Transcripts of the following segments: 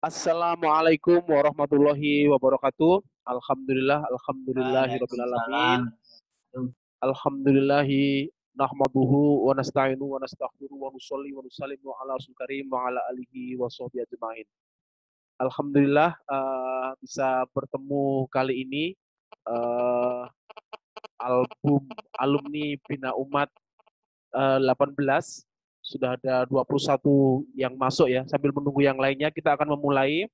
Assalamualaikum warahmatullahi wabarakatuh. Alhamdulillahirabbil alamin. Waalaikumsalam. Alhamdulillahi nahmaduhu wa nasta'inu wa nastaghfiru wa nusolli wa nusallimu ala rasul karim wa ala alihi wa sahbihi ajmain. Alhamdulillah bisa bertemu kali ini uh, album alumni Bina Umat 18 sudah ada 21 yang masuk ya. Sambil menunggu yang lainnya kita akan memulai.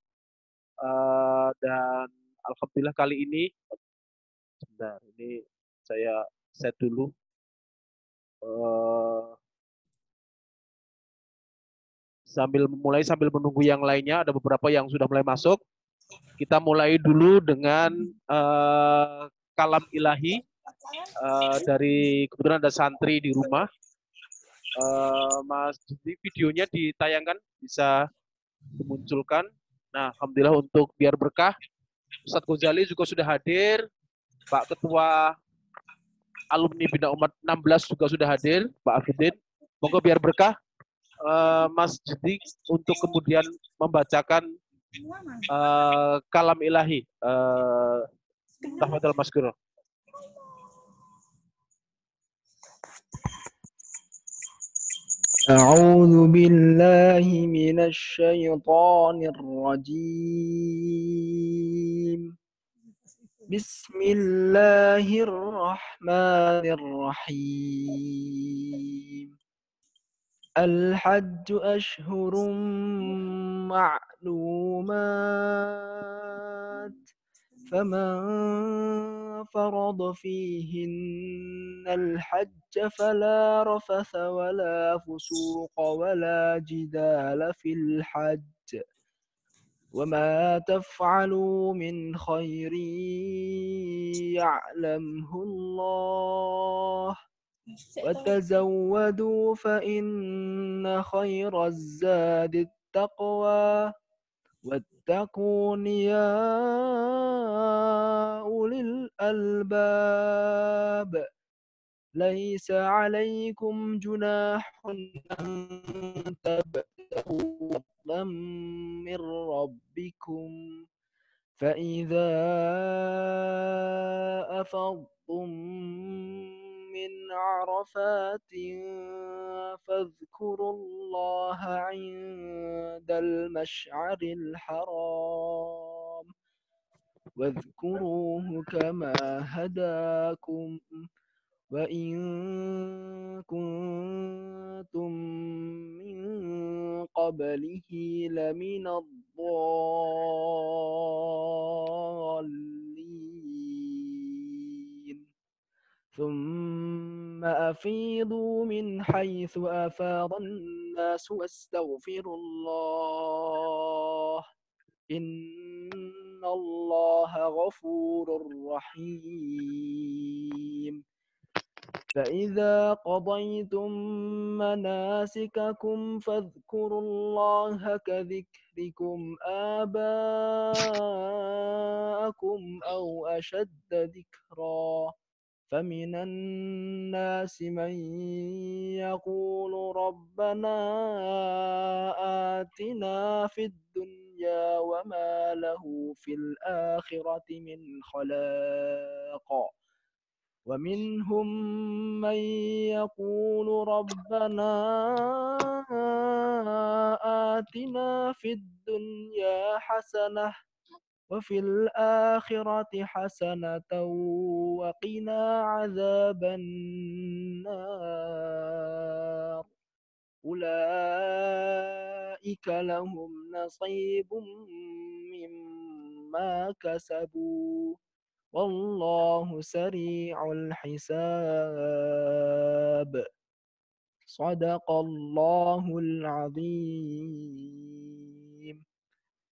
Dan alhamdulillah kali ini, sebentar, ini saya set dulu. Sambil menunggu yang lainnya, ada beberapa yang sudah mulai masuk. Kita mulai dulu dengan kalam ilahi dari kebetulan ada santri di rumah. Mas, jadi videonya ditayangkan, bisa dimunculkan. Nah, alhamdulillah untuk biar berkah, Ustadz Ghazali juga sudah hadir, Pak Ketua alumni Bina Umat 16 juga sudah hadir, Pak Afidin. Moga biar berkah, Mas Jadi untuk kemudian membacakan kalam ilahi. Tafadhal Mas Guru. أعوذ بالله من الشيطان الرجيم بسم الله الرحمن الرحيم الحج أشهر معلومات فمن فرض فيهن الحج فلا رفث ولا فسوق ولا جدال في الحج وما تفعلوا من خير يعلمه الله وتزودوا فإن خير الزاد التقوى واتقون يا أولي الألباب ليس عليكم جناح أن تبتغوا فضلا من ربكم فإذا أفضتم من عرفات فاذكروا الله عند المشعر الحرام واذكروه كما هداكم وإن كنتم من قبله لمن الضالين ثم أفيضوا من حيث أفاض الناس واستغفروا الله إن الله غفور رحيم فإذا قضيتم مناسككم فاذكروا الله كذكركم آباءكم أو أشد ذكرا فمن الناس من يقول ربنا آتنا في الدنيا وما له في الآخرة من خلاق ومنهم من يقول ربنا آتنا في الدنيا حسنة وفي الآخرة حسنة وقنا عذاب النار أولئك لهم نصيب مما كسبوا والله سريع الحساب صدق الله العظيم.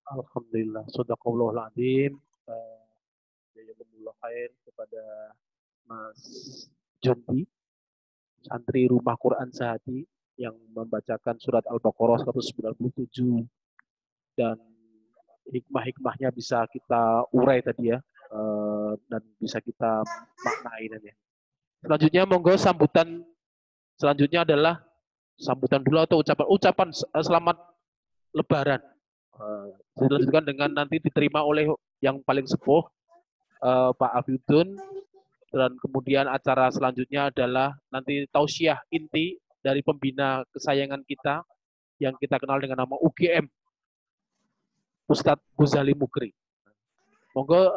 Alhamdulillah, sadaqallahul azim. Jazakumullah khair kepada Mas Jondi, santri Rumah Quran Sehati yang membacakan surat Al-Baqarah 197 dan hikmah-hikmahnya bisa kita urai tadi ya, dan bisa kita maknai nanti. Selanjutnya monggo selanjutnya adalah sambutan dulu atau ucapan selamat Lebaran. Dilanjutkan dengan nanti diterima oleh yang paling sepuh, Pak Afiuddin, dan kemudian acara selanjutnya adalah nanti tausiah inti dari pembina kesayangan kita yang kita kenal dengan nama UGM, Ustadz Ghazali Mukri. Monggo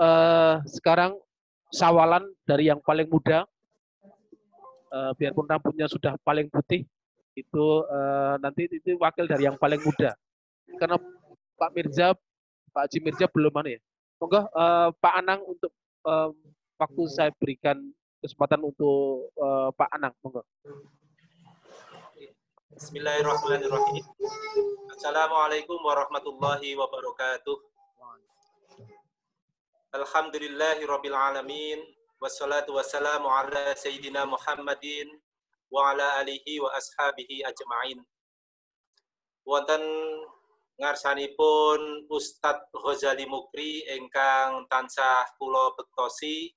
sekarang sawalan dari yang paling muda, biarpun rambutnya sudah paling putih, itu nanti itu wakil dari yang paling muda. Karena Pak Mirza, Pak Haji Mirza belum mana ya. Monggo Pak Anang untuk waktu saya berikan kesempatan untuk Pak Anang. Monggo. Bismillahirrahmanirrahim. Assalamualaikum warahmatullahi wabarakatuh. Alhamdulillahirabbil alamin wassalatu wassalamu ala sayyidina Muhammadin wa ala alihi wa ashabihi ajma'in. Wonten ngarsanipun Ustadz Ghazali Mukri ingkang tansah kula bektosi.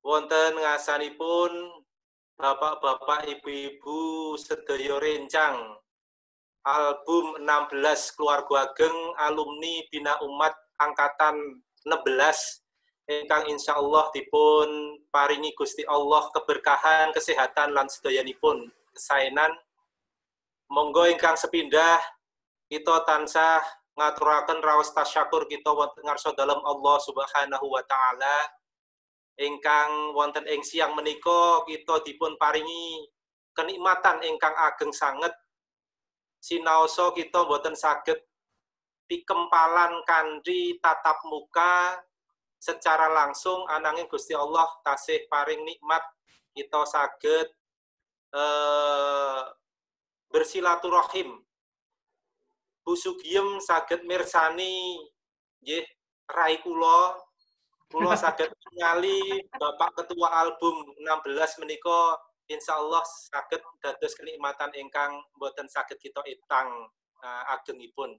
Wonten ngarsanipun Bapak-bapak, ibu-ibu sedaya rencang album 16 Keluarga Ageng alumni Bina Umat angkatan 16 ingkang insyaallah dipun paringi Gusti Allah keberkahan, kesehatan lan sedayanipun kesaenan. Monggo ingkang sepindah kita tansah ngaturaken raos tasyakur kita wonten ngarsa dalem Allah Subhanahu wa taala. Ingkang wonten ing siang menika kita dipun paringi kenikmatan ingkang ageng sanget sinaosa kita boten saged pikempalan kanthi tatap muka secara langsung, ananging Gusti Allah tasih paring nikmat kita saged bersilaturahim. Bu Sugiem saged mirsani nggih rai kula saged ningali Bapak Ketua album 16 menika insyaallah saged dados kenikmatan ingkang boten saged kita itang agengipun.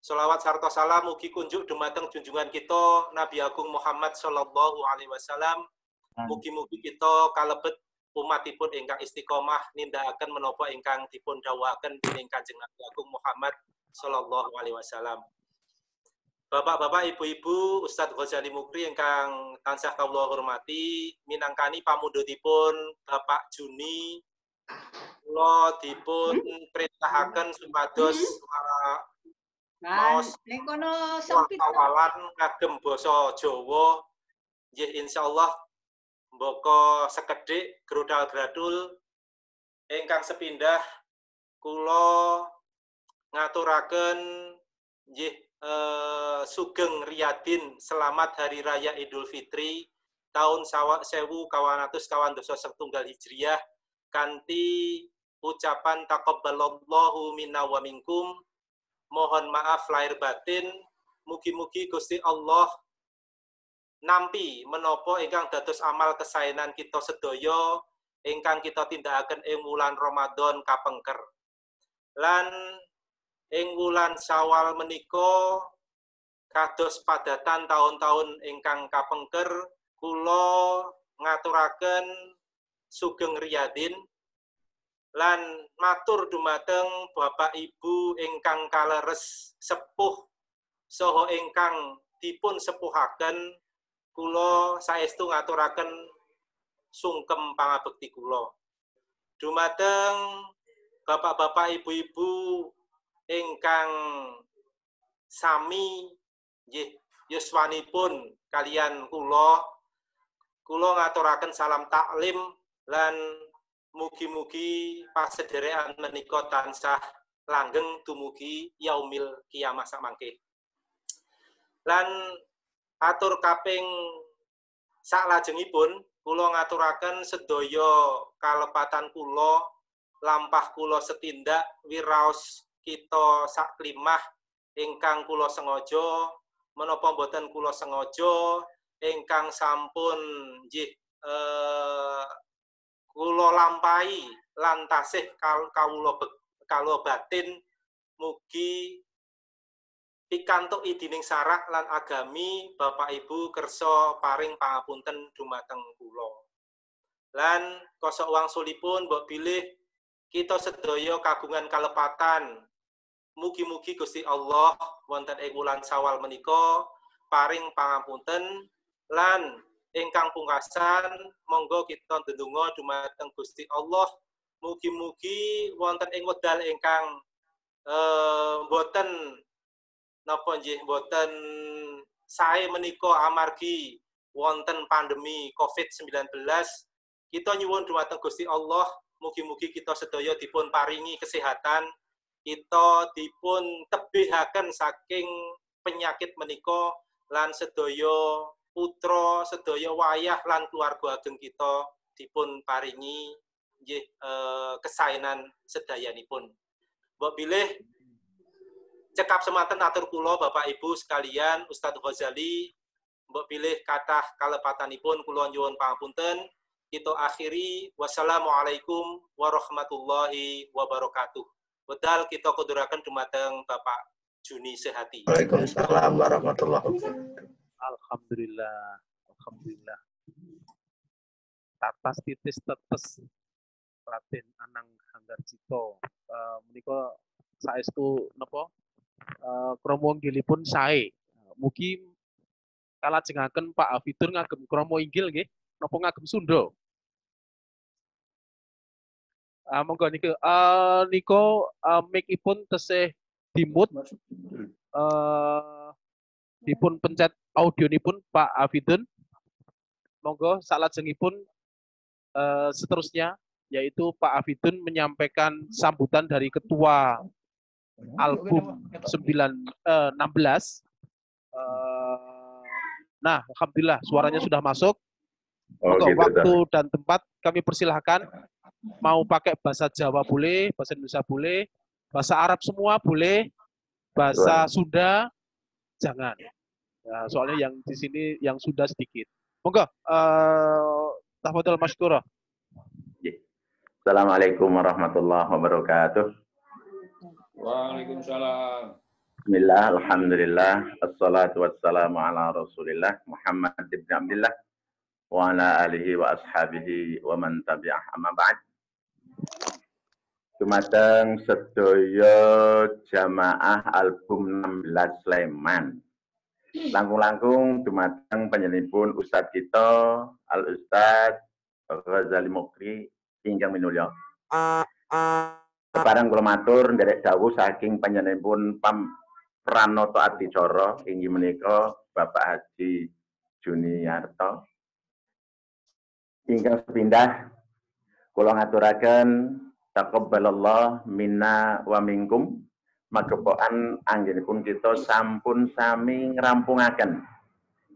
Sholawat sarta salam mugi kunjuk dumateng junjungan kita Nabi Agung Muhammad sallallahu alaihi wasallam. Mugi-mugi kita kalebet umatipun ingkang istiqomah nindakaken menapa ingkang dipun dawuhaken dening Kanjeng Nabi Agung Muhammad sallallahu alaihi wasallam. Bapak-bapak, ibu-ibu, Ustadz Ghazali Mukri ingkang tansah kawula hormati, minangkani pamundhutipun Bapak Juni, kula dipun perintahaken supados maos awalan kagem basa Jawa, nggih insyaallah mbaka sekedhik grudal-gradul ingkang sepindah kula ngaturaken nggih Sugeng Riyadin selamat Hari Raya Idul Fitri tahun 1441 Hijriah kanthi ucapan taqabbalallahu minna wa minkum. Mohon maaf lahir batin, mugi-mugi Gusti Allah nampi menapa ingkang dados amal kesaenan kita sedaya ingkang kita tindakaken ing wulan Ramadan kapengker. Lan ing wulan Syawal menika kados padatan tahun-tahun ingkang kapengker kula ngaturaken Sugeng Riyadin lan matur dumateng Bapak Ibu ingkang kaleres sepuh saha ingkang dipun sepuhaken kula saestu ngaturaken sungkem pangabekti kula. Dumateng Bapak-bapak, ibu-ibu ingkang sami nggih yuswanipun kalian kula ngaturaken salam taklim lan mugi-mugi pasederekan menika tansah langgeng dumugi yaumil kiamah samangke. Lan atur kaping saklajengipun kula ngaturaken sedaya kalepatan kula lampah kula setindak wiraos kita saklimah ingkang kula sengaja menapa boten kula sengaja ingkang sampun nggih kula lampahi lan tasih kawula batin mugi pikantuk idining sarak lan agami Bapak Ibu kersa paring pangapunten dumateng kula. Lan kosok wangsulipun mbok bilih kita sedaya kagungan kalepatan. Mugi-mugi Gusti Allah wonten ing wulan Syawal menika paring pangapunten lan ingkang pungkasan monggo kita ndedonga dumateng Gusti Allah mugi-mugi wonten ing wekdal ingkang boten napa nggih boten sae menika amargi wonten pandemi Covid-19 kita nyuwun dumateng Gusti Allah mugi-mugi kita sedaya dipun paringi kesehatan kita dipun tebihaken saking penyakit menika lan sedaya putra sedaya wayah lan keluarga ageng kita dipun paringi nggih kesaenan sedayanipun. Mbok bilih cekap semanten atur kula Bapak Ibu sekalian Ustadz Ghazali mbok pilih kathah kalepatanipun kula nyuwun pangapunten kita akhiri wassalamualaikum warahmatullahi wabarakatuh. Wedal kita kuduraken dumateng Bapak Juni Sehati. Waalaikumsalam warahmatullahi wabarakatuh. Alhamdulillah. Alhamdulillah. Tatas titis tetes Raden Anang Hanggarjito menika saestu napa krama inggilipun sae. Mugi kalajengaken Pak Hafidun ngagem krama inggil nggih napa ngagem Sunda. Monggo niki nika mic-ipun tesih dimut dipun pencet audionipun Pak Hafidun. Monggo salajengipun seterusnya yaitu Pak Hafidun menyampaikan sambutan dari ketua album 16. Nah, alhamdulillah suaranya sudah masuk. Monggo gitu, waktu dan tempat kami persilahkan. Mau pakai bahasa Jawa boleh, bahasa Indonesia boleh, bahasa Arab semua boleh, bahasa Sunda jangan. Ya, soalnya yang di sini yang Sunda sedikit. Monggo, tafadhol masykurah. Assalamualaikum warahmatullahi wabarakatuh. Waalaikumsalam. Bismillah, alhamdulillah, assalatu wassalamu ala rasulillah, Muhammad ibn Abdillah, wa ala alihi wa ashabihi wa man tabi'ah amma ba'd. Dumateng sedaya jamaah album 16 Sleman. Langkung-langkung dumateng panjenenganipun Ustadz kita, Al-Ustadz Ghazali Mukri, ingkang minulya. Kepareng kula matur nderek dawuh saking panjenenganipun Pranoto Adicara inggih menika Bapak Haji Juniarto. Ingkang sepindah kula ngaturaken taqabbalallah minna wa minkum. Magepokan anggenipun kita sampun sami ngrampungaken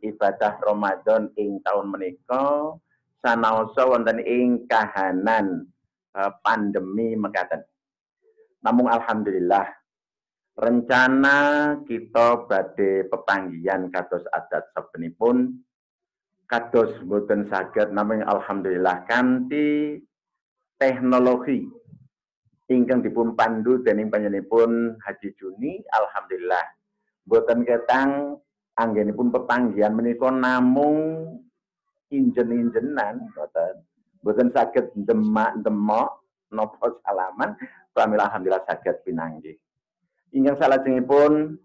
ibadah Ramadan ing taun menika sanaosa wonten ing kahanan pandemi mekaten. Namung alhamdulillah rencana kita badhe pepanggihan kados adat sabenipun kados boten saged namung alhamdulillah kanthi teknologi ingkang dipun pandu dening panjenenganipun Haji Juni, alhamdulillah boten ketang anggenipun pepanggihan menika namung injen-injenan boten saged demak-demok napa salaman pramila alhamdulillah saged pinanggih. Ingkang salajengipun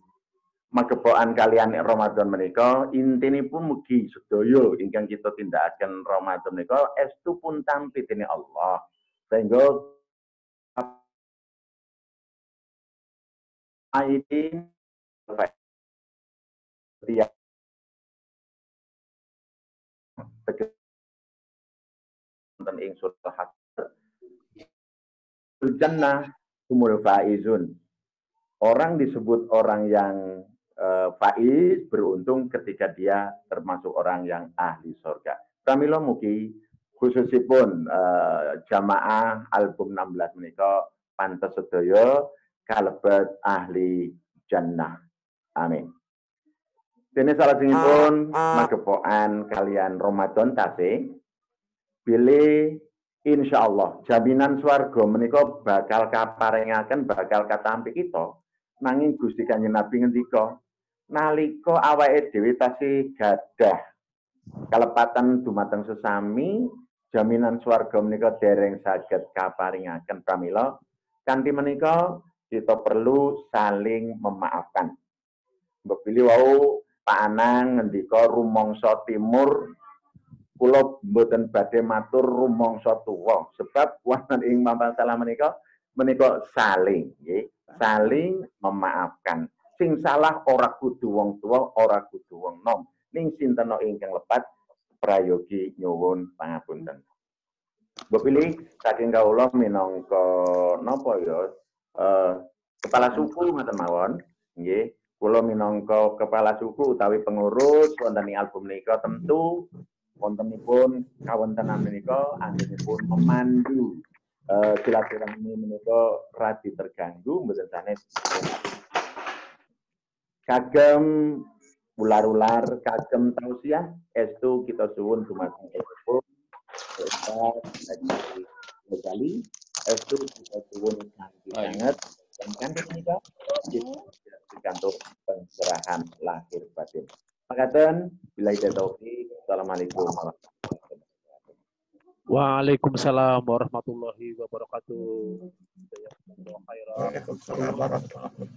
magepokan kalian Ramadan menika intinipun mugi sedaya ingkang kita tindakaken Ramadan menika estu pun tampi dening Allah sehingga aidin dia tentang ing surah Jannah humul faizun. Orang disebut orang yang faiz beruntung ketika dia termasuk orang yang ahli surga. Pramila mugi khususipun jamaah album 16 menika pantes sedaya kalebet ahli jannah. Amin. Dene salajengipun magepokan kalian Ramadan tasih bilih insyaallah jaminan swarga menika bakal kaparingaken bakal katampi kita nanging Gusti Kanjeng Nabi ngendika nalika awake dhewe tasih gadah kalepatan dumateng sesami jaminan swarga menika dereng saged kaparingaken pramila kanthi menika kita perlu saling memaafkan. Mbok pilih wau Pak Anang ngendika rumangsa timur kula mboten badhe matur rumangsa tuwa sebab wonten ing papan salam menika saling nggih, saling memaafkan. Sing salah ora kudu wong tuwa, ora kudu wong nom. Ning sinten ingkang lepat prayogi nyuwun pangapunten. Mbok pilih saking kawula minangka napa ya kepala suku ngoten mawon nggih. Kula minangka kepala suku utawi pengurus wonten ing album menika tentu wontenipun kawontenan menika anggenipun memandu silaturahmi menika radi terganggu mboten sanes kagem ular-ular kagem tausiah estu kita suwun dumateng Ibu Ghazali estu kita suwun kanthi sanget dan kanthi menika dikantuk pencerahan lahir batin. Makaten billahi taufiq. Assalamualaikum warahmatullahi wabarakatuh. Waalaikumsalam warahmatullahi wabarakatuh.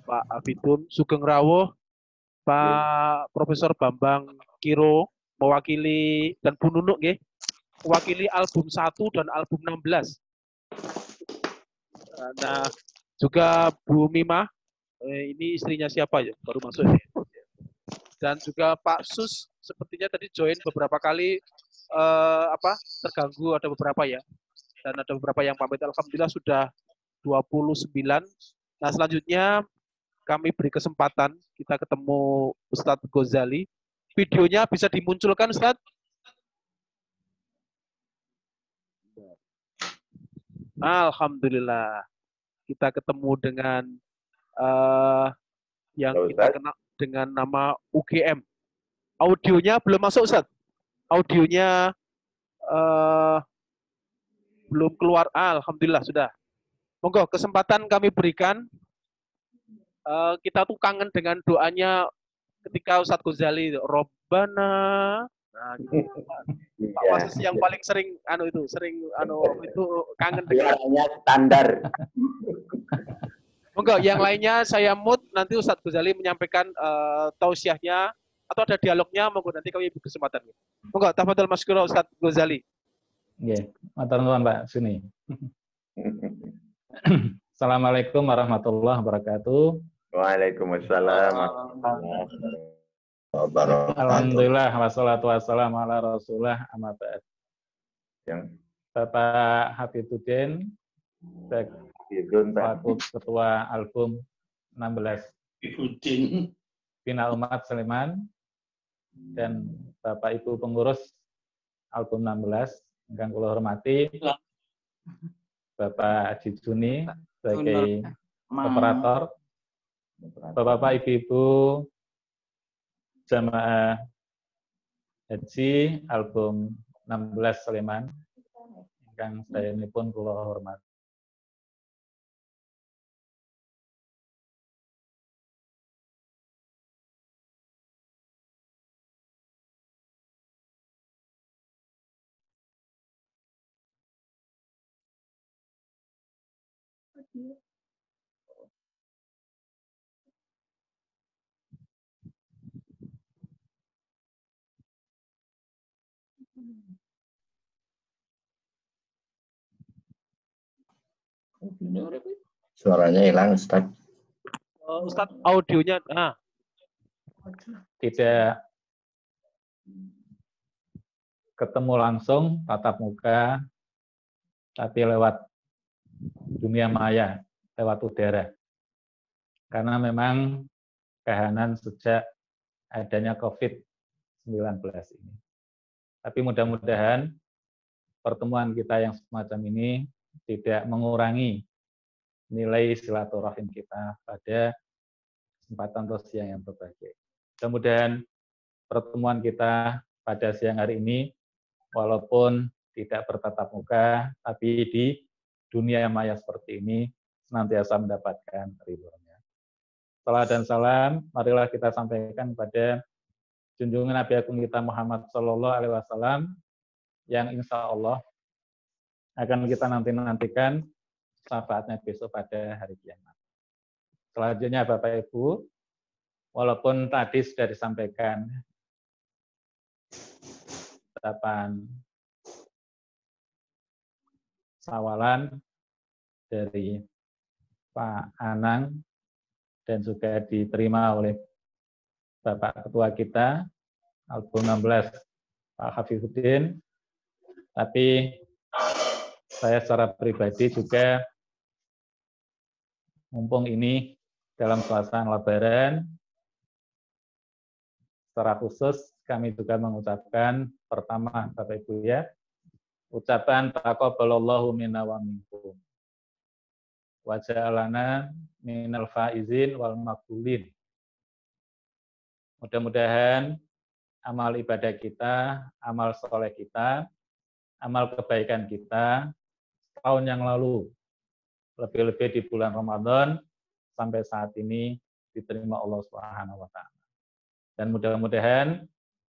Pak Abidun Sugeng Rawuh, Pak Profesor Bambang Kiro mewakili dan Bu Nunuk nggih, mewakili album 1 dan album 16. Nah, juga Bu Mimah, ini istrinya siapa ya? Baru masuk ini. Dan juga Pak Sus sepertinya tadi join beberapa kali terganggu, ada beberapa ya. Dan ada beberapa yang pamit. Alhamdulillah sudah 29. Nah, selanjutnya kami beri kesempatan kita ketemu Ustadz Ghazali. Videonya bisa dimunculkan, Ustadz? Alhamdulillah. Kita ketemu dengan yang kita kenal dengan nama UGM. Audionya belum masuk, Ustadz. Audionya belum keluar. Alhamdulillah sudah. Monggo kesempatan kami berikan. Kita tuh kangen dengan doanya ketika Ustadz Ghazali, Robbana. Nah, gitu. Pak Wasis yang paling sering itu kangen dengan standar. Monggo yang lainnya saya mute, nanti Ustadz Ghazali menyampaikan tausiahnya atau ada dialognya, monggo nanti kami beri kesempatan. Monggo tafadhol masykur Ustadz Ghazali. Nggih, matur nuwun Pak Suni. Assalamualaikum warahmatullahi wabarakatuh. Waalaikumsalam warahmatullahi wabarakatuh. Alhamdulillah wassalatu wassalamu ala Rasulillah amma ba'd. Bapak Hafiduddin selaku Ketua Album 16 Bina Umat Sleman dan Bapak Ibu pengurus Album 16 yang kula hormati, Bapak Haji Juni sebagai operator, Bapak Ibu jamaah haji Album 16 Sleman ingkang sayanipun kula hormati. Suaranya hilang, Ustaz. Ustadz, audionya Tidak ketemu langsung tatap muka, tapi lewat dunia maya, lewat udara. Karena memang kahanan sejak adanya COVID-19 ini. Tapi mudah-mudahan pertemuan kita yang semacam ini tidak mengurangi nilai silaturahim kita pada kesempatan atau siang yang berbahagia. Mudah-mudahan pertemuan kita pada siang hari ini, walaupun tidak bertatap muka, tapi di dunia maya seperti ini, senantiasa mendapatkan ridhonya. Salam dan salam, marilah kita sampaikan kepada junjungan Nabi Agung kita Muhammad Sallallahu Alaihi Wasallam, yang insya Allah akan kita nantikan syafaatnya besok pada hari kiamat. Selanjutnya Bapak Ibu, walaupun tadi sudah disampaikan ucapan sawalan dari Pak Anang dan juga diterima oleh Bapak Ketua kita, Album 16, Pak Hafifuddin. Tapi saya secara pribadi juga, mumpung ini dalam suasana Lebaran, secara khusus kami juga mengucapkan pertama Bapak Ibu ya, ucapan taqabbalallahu minna wa minkum. Wa ja'alana minal faizin wal maqbulin. Mudah-mudahan amal ibadah kita, amal soleh kita, amal kebaikan kita tahun yang lalu, lebih-lebih di bulan Ramadan sampai saat ini diterima Allah Subhanahu wa taala. Dan mudah-mudahan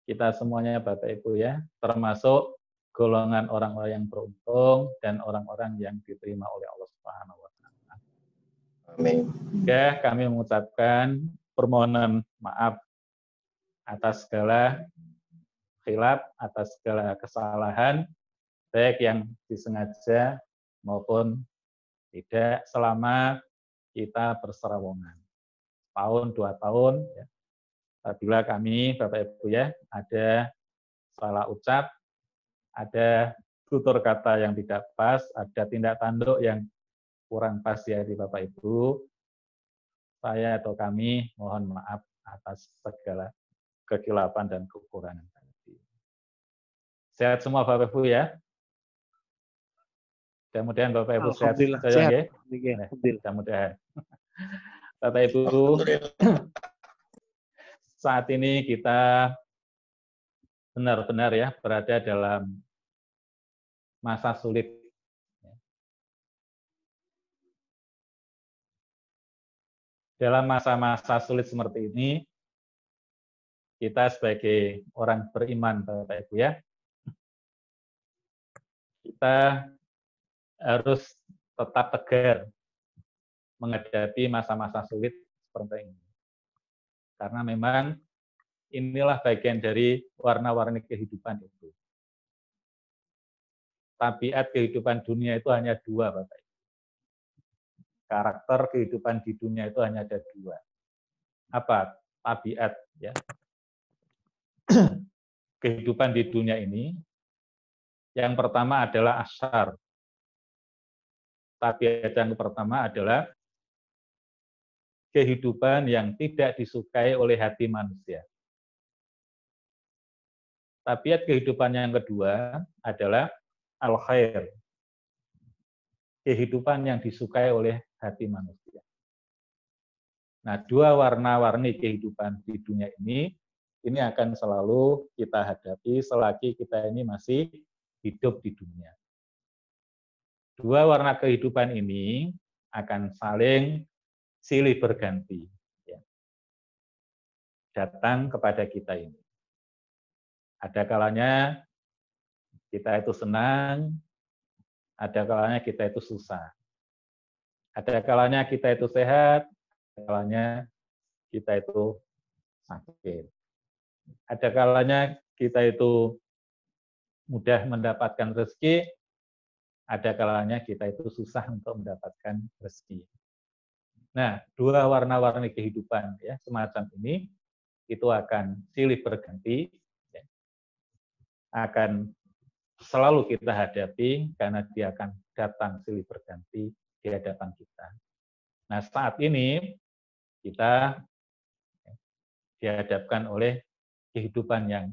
kita semuanya Bapak Ibu ya, termasuk golongan orang-orang yang beruntung dan orang-orang yang diterima oleh Allah Subhanahu wa taala. Amin. Ya, kami mengucapkan permohonan maaf atas segala khilaf, atas segala kesalahan, baik yang disengaja maupun tidak, selama kita berserawongan. Tahun, 2 tahun, ya. Apabila kami, Bapak Ibu ya, ada salah ucap, ada tutur kata yang tidak pas, ada tindak tanduk yang kurang pas ya di Bapak Ibu, saya atau kami mohon maaf atas segala kekhilafan dan kekurangan tadi. Sehat semua Bapak Ibu ya. Mudah-mudahan Bapak Ibu sehat. Sehat. Ya. Alhamdulillah. Mudah-mudahan. Bapak Ibu, saat ini kita benar-benar ya berada dalam masa sulit. Dalam masa-masa sulit seperti ini, kita sebagai orang beriman, Bapak Ibu ya, kita harus tetap tegar menghadapi masa-masa sulit seperti ini. Karena memang inilah bagian dari warna-warni kehidupan itu. Tabiat kehidupan dunia itu hanya 2, Bapak Ibu. Karakter kehidupan di dunia itu hanya ada 2. Apa? Tabiat ya. Kehidupan di dunia ini, yang pertama adalah asyar. Tabiat yang pertama adalah kehidupan yang tidak disukai oleh hati manusia. Tabiat kehidupan yang kedua adalah al-khair. Kehidupan yang disukai oleh hati manusia. Nah, 2 warna-warni kehidupan di dunia ini akan selalu kita hadapi selagi kita ini masih hidup di dunia. 2 warna kehidupan ini akan saling silih berganti. Ya. Datang kepada kita ini. Ada kalanya kita itu senang, ada kalanya kita itu susah. Ada kalanya kita itu sehat, ada kalanya kita itu sakit. Ada kalanya kita itu mudah mendapatkan rezeki, ada kalanya kita itu susah untuk mendapatkan rezeki. Nah, 2 warna-warni kehidupan ya semacam ini itu akan silih berganti, ya. Akan selalu kita hadapi karena dia akan datang silih berganti di hadapan kita. Nah, saat ini kita dihadapkan oleh kehidupan yang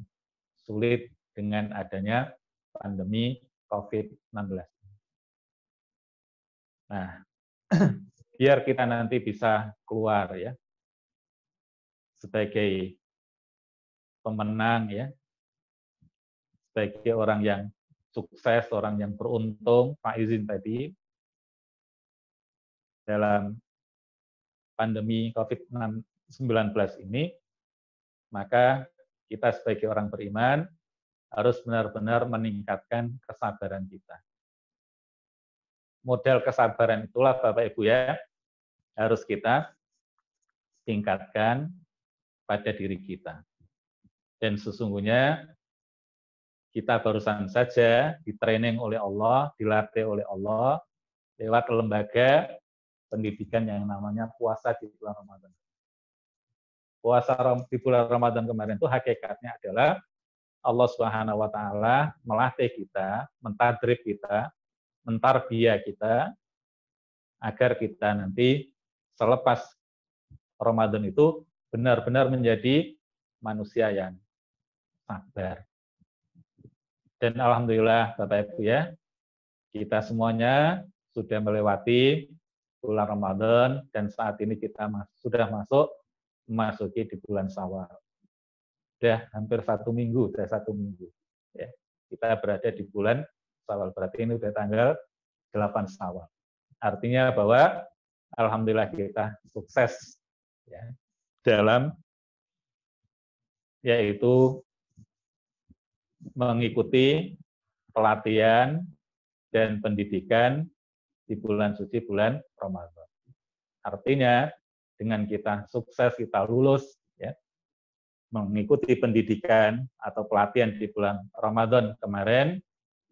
sulit dengan adanya pandemi COVID-19. Nah, biar kita nanti bisa keluar ya sebagai pemenang ya, sebagai orang yang sukses, orang yang beruntung, Pak Izin tadi, dalam pandemi COVID-19 ini, maka kita sebagai orang beriman harus benar-benar meningkatkan kesabaran kita. Model kesabaran itulah Bapak Ibu ya, harus kita tingkatkan pada diri kita. Dan sesungguhnya kita barusan saja di-training oleh Allah, dilatih oleh Allah lewat lembaga pendidikan yang namanya puasa di bulan Ramadan. Puasa di bulan Ramadan kemarin itu hakikatnya adalah Allah Subhanahu wa taala melatih kita, mentadrib kita, mentarbiyah kita agar kita nanti selepas Ramadan itu benar-benar menjadi manusia yang sabar. Dan alhamdulillah Bapak Ibu ya, kita semuanya sudah melewati bulan Ramadan dan saat ini kita sudah memasuki di bulan Syawal. Sudah hampir 1 minggu, sudah 1 minggu. Ya. Kita berada di bulan Syawal, berarti ini sudah tanggal 8 Syawal. Artinya bahwa alhamdulillah kita sukses ya, dalam yaitu mengikuti pelatihan dan pendidikan di bulan suci bulan Ramadan. Artinya dengan kita sukses, kita lulus ya, mengikuti pendidikan atau pelatihan di bulan Ramadan kemarin,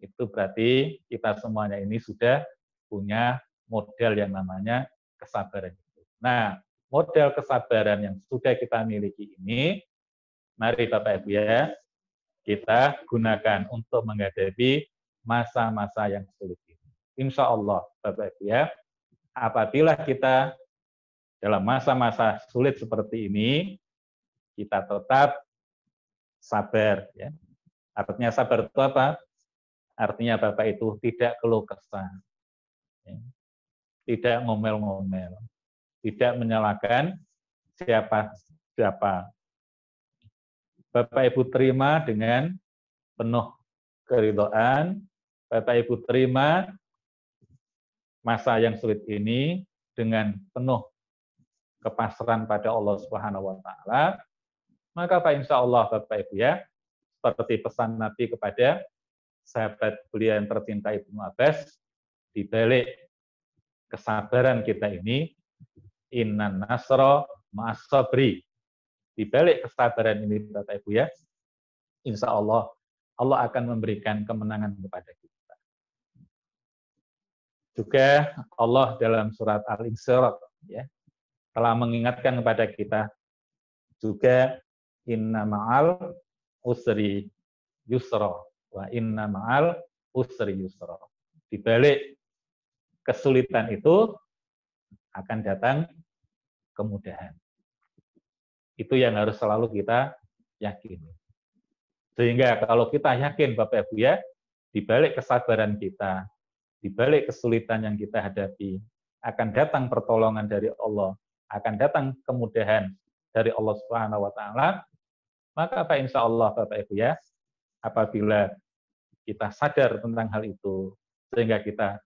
itu berarti kita semuanya ini sudah punya model yang namanya kesabaran. Nah, model kesabaran yang sudah kita miliki ini, mari Bapak Ibu ya, kita gunakan untuk menghadapi masa-masa yang sulit ini. Insya Allah, Bapak Ibu ya, apabila kita dalam masa-masa sulit seperti ini, kita tetap sabar. Ya. Artinya sabar itu apa? Artinya Bapak itu tidak keluh kesah, ya. Tidak ngomel-ngomel, tidak menyalahkan siapa-siapa. Bapak Ibu terima dengan penuh keridhaan, Bapak Ibu terima masa yang sulit ini dengan penuh kepasrahan pada Allah Subhanahu wa taala, maka Pak insya Allah Bapak Ibu ya, seperti pesan Nabi kepada sahabat beliau yang tercinta Ibnu Abbas, di balik kesabaran kita ini, innan nasra ma'as sabri. Di balik kesabaran ini Bapak Ibu ya, insya Allah Allah akan memberikan kemenangan kepada kita. Juga Allah dalam surat Al-Isra ya, telah mengingatkan kepada kita juga inna ma'al usri yusra wa inna ma'al usri yusra. Di balik kesulitan itu akan datang kemudahan. Itu yang harus selalu kita yakini. Sehingga kalau kita yakin Bapak Ibu ya, di balik kesabaran kita, di balik kesulitan yang kita hadapi, akan datang pertolongan dari Allah, akan datang kemudahan dari Allah Subhanahu wa taala, maka Pak insya Allah Bapak Ibu ya, apabila kita sadar tentang hal itu, sehingga kita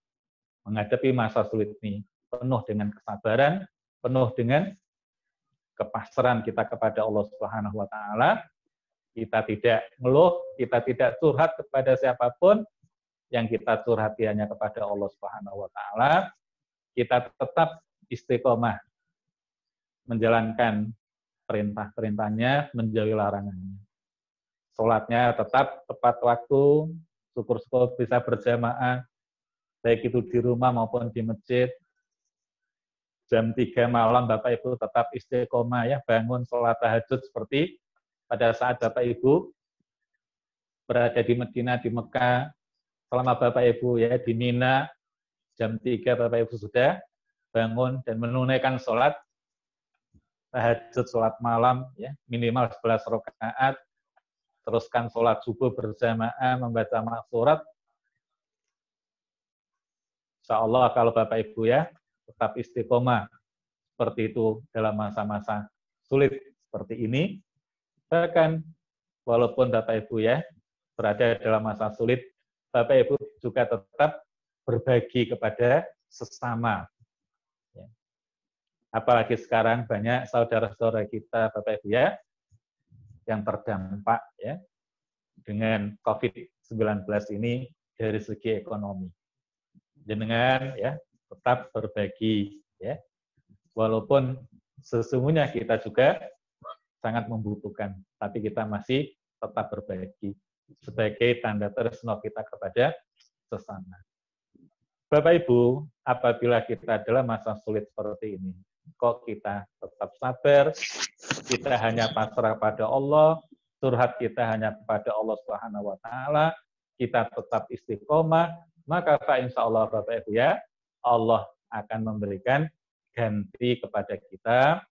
menghadapi masa sulit ini penuh dengan kesabaran, penuh dengan kepasrahan kita kepada Allah Subhanahu wa taala, kita tidak ngeluh, kita tidak curhat kepada siapapun, yang kita curhati hanya kepada Allah Subhanahu wa taala, kita tetap istiqomah menjalankan perintah-perintahnya, menjauhi larangannya. Sholatnya tetap tepat waktu, syukur-syukur bisa berjamaah, baik itu di rumah maupun di masjid. Jam 3 malam Bapak Ibu tetap istiqomah ya, bangun sholat tahajud seperti pada saat Bapak Ibu berada di Madinah, di Mekah, selama Bapak Ibu ya di Mina, jam 3 Bapak Ibu sudah bangun dan menunaikan sholat tahajud, sholat malam ya, minimal 11 rakaat, teruskan sholat subuh berjamaah, membaca maksurat. Insya Allah kalau Bapak Ibu ya tetap istiqomah seperti itu dalam masa-masa sulit seperti ini, bahkan walaupun Bapak Ibu ya berada dalam masa sulit, Bapak Ibu juga tetap berbagi kepada sesama. Ya. Apalagi sekarang banyak saudara-saudara kita Bapak Ibu ya yang terdampak ya dengan COVID-19 ini dari segi ekonomi. Jenengan ya tetap berbagi ya, walaupun sesungguhnya kita juga sangat membutuhkan, tapi kita masih tetap berbagi sebagai tanda tresno kita kepada sesama. Bapak Ibu, apabila kita adalah masa sulit seperti ini, kok kita tetap sabar, kita hanya pasrah pada Allah, curhat kita hanya kepada Allah Subhanahu wa taala, kita tetap istiqomah, maka insya Allah Bapak Ibu ya, Allah akan memberikan ganti kepada kita,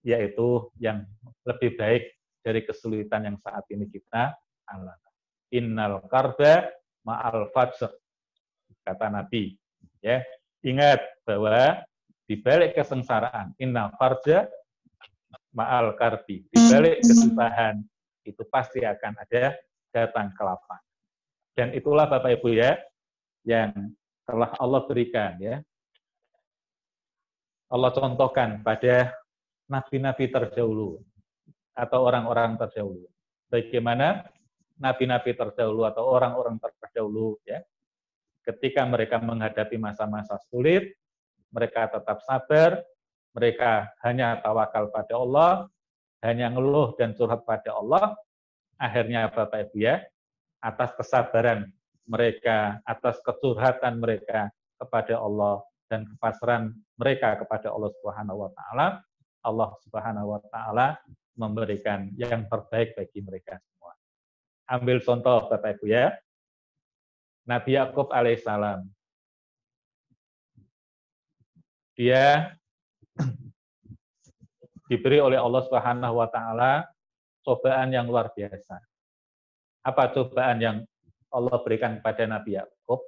yaitu yang lebih baik dari kesulitan yang saat ini kita alami. Innal karba ma'al fajr, kata Nabi. Ya, ingat bahwa di balik kesengsaraan, innal farja ma'al karbi, di balik kesusahan itu pasti akan ada datang kelapa. Dan itulah Bapak Ibu ya, yang telah Allah berikan ya. Allah contohkan pada nabi-nabi terdahulu atau orang-orang terdahulu. Bagaimana nabi-nabi terdahulu atau orang-orang terdahulu ya, ketika mereka menghadapi masa-masa sulit, mereka tetap sabar, mereka hanya tawakal pada Allah, hanya ngeluh dan curhat pada Allah. Akhirnya Bapak Ibu ya, atas kesabaran mereka, atas kecurhatan mereka kepada Allah dan kepasrahan mereka kepada Allah Subhanahu wa taala, Allah Subhanahu wa taala memberikan yang terbaik bagi mereka semua. Ambil contoh Bapak Ibu ya. Nabi Yakub alaihissalam. Dia diberi oleh Allah Subhanahu wa taala cobaan yang luar biasa. Apa cobaan yang Allah berikan kepada Nabi Yakub?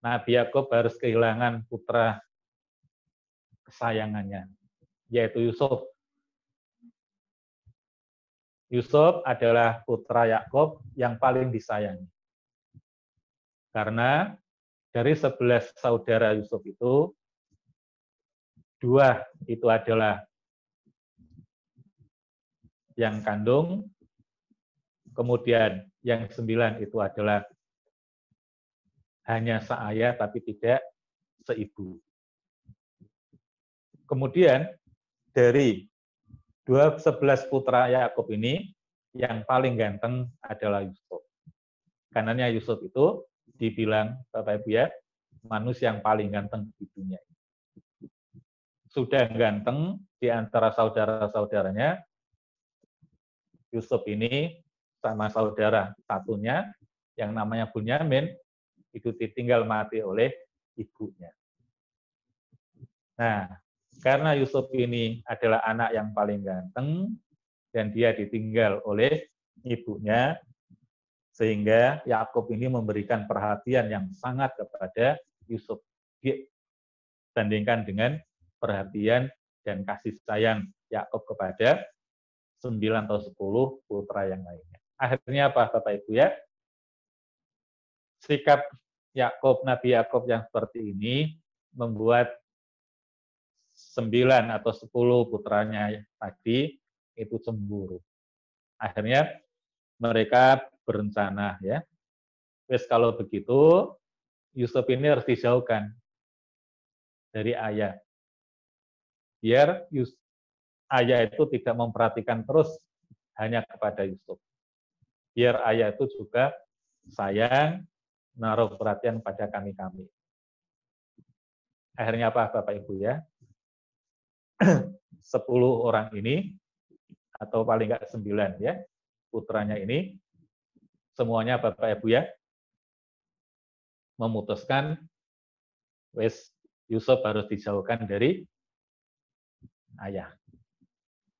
Nabi Yakub harus kehilangan putra kesayangannya, yaitu Yusuf. Yusuf adalah putra Yakub yang paling disayangi. Karena dari 11 saudara Yusuf itu, 2 itu adalah yang kandung, kemudian yang 9 itu adalah hanya seayah tapi tidak seibu. Kemudian dari 11 putra Yakub ini, yang paling ganteng adalah Yusuf. Karenanya Yusuf itu dibilang Bapak Ibu ya, manusia yang paling ganteng di dunia. Sudah ganteng di antara saudara-saudaranya, Yusuf ini sama saudara satunya yang namanya Bunyamin itu ditinggal mati oleh ibunya. Nah, karena Yusuf ini adalah anak yang paling ganteng dan dia ditinggal oleh ibunya, sehingga Yakub ini memberikan perhatian yang sangat kepada Yusuf dibandingkan dengan perhatian dan kasih sayang Yakub kepada 9 atau 10 putra yang lainnya. Akhirnya apa Bapak Ibu ya? Sikap Yakub, Nabi Yakub yang seperti ini membuat 9 atau 10 putranya tadi itu cemburu. Akhirnya mereka berencana ya. Wes kalau begitu Yusuf ini harus dijauhkan dari ayah. Biar ayah itu tidak memperhatikan terus hanya kepada Yusuf. Biar ayah itu juga sayang, naruh perhatian pada kami-kami. Akhirnya apa Bapak Ibu ya? 10 orang ini, atau paling enggak 9 ya, putranya ini, semuanya Bapak Ibu ya, memutuskan, wes Yusuf harus dijauhkan dari ayah.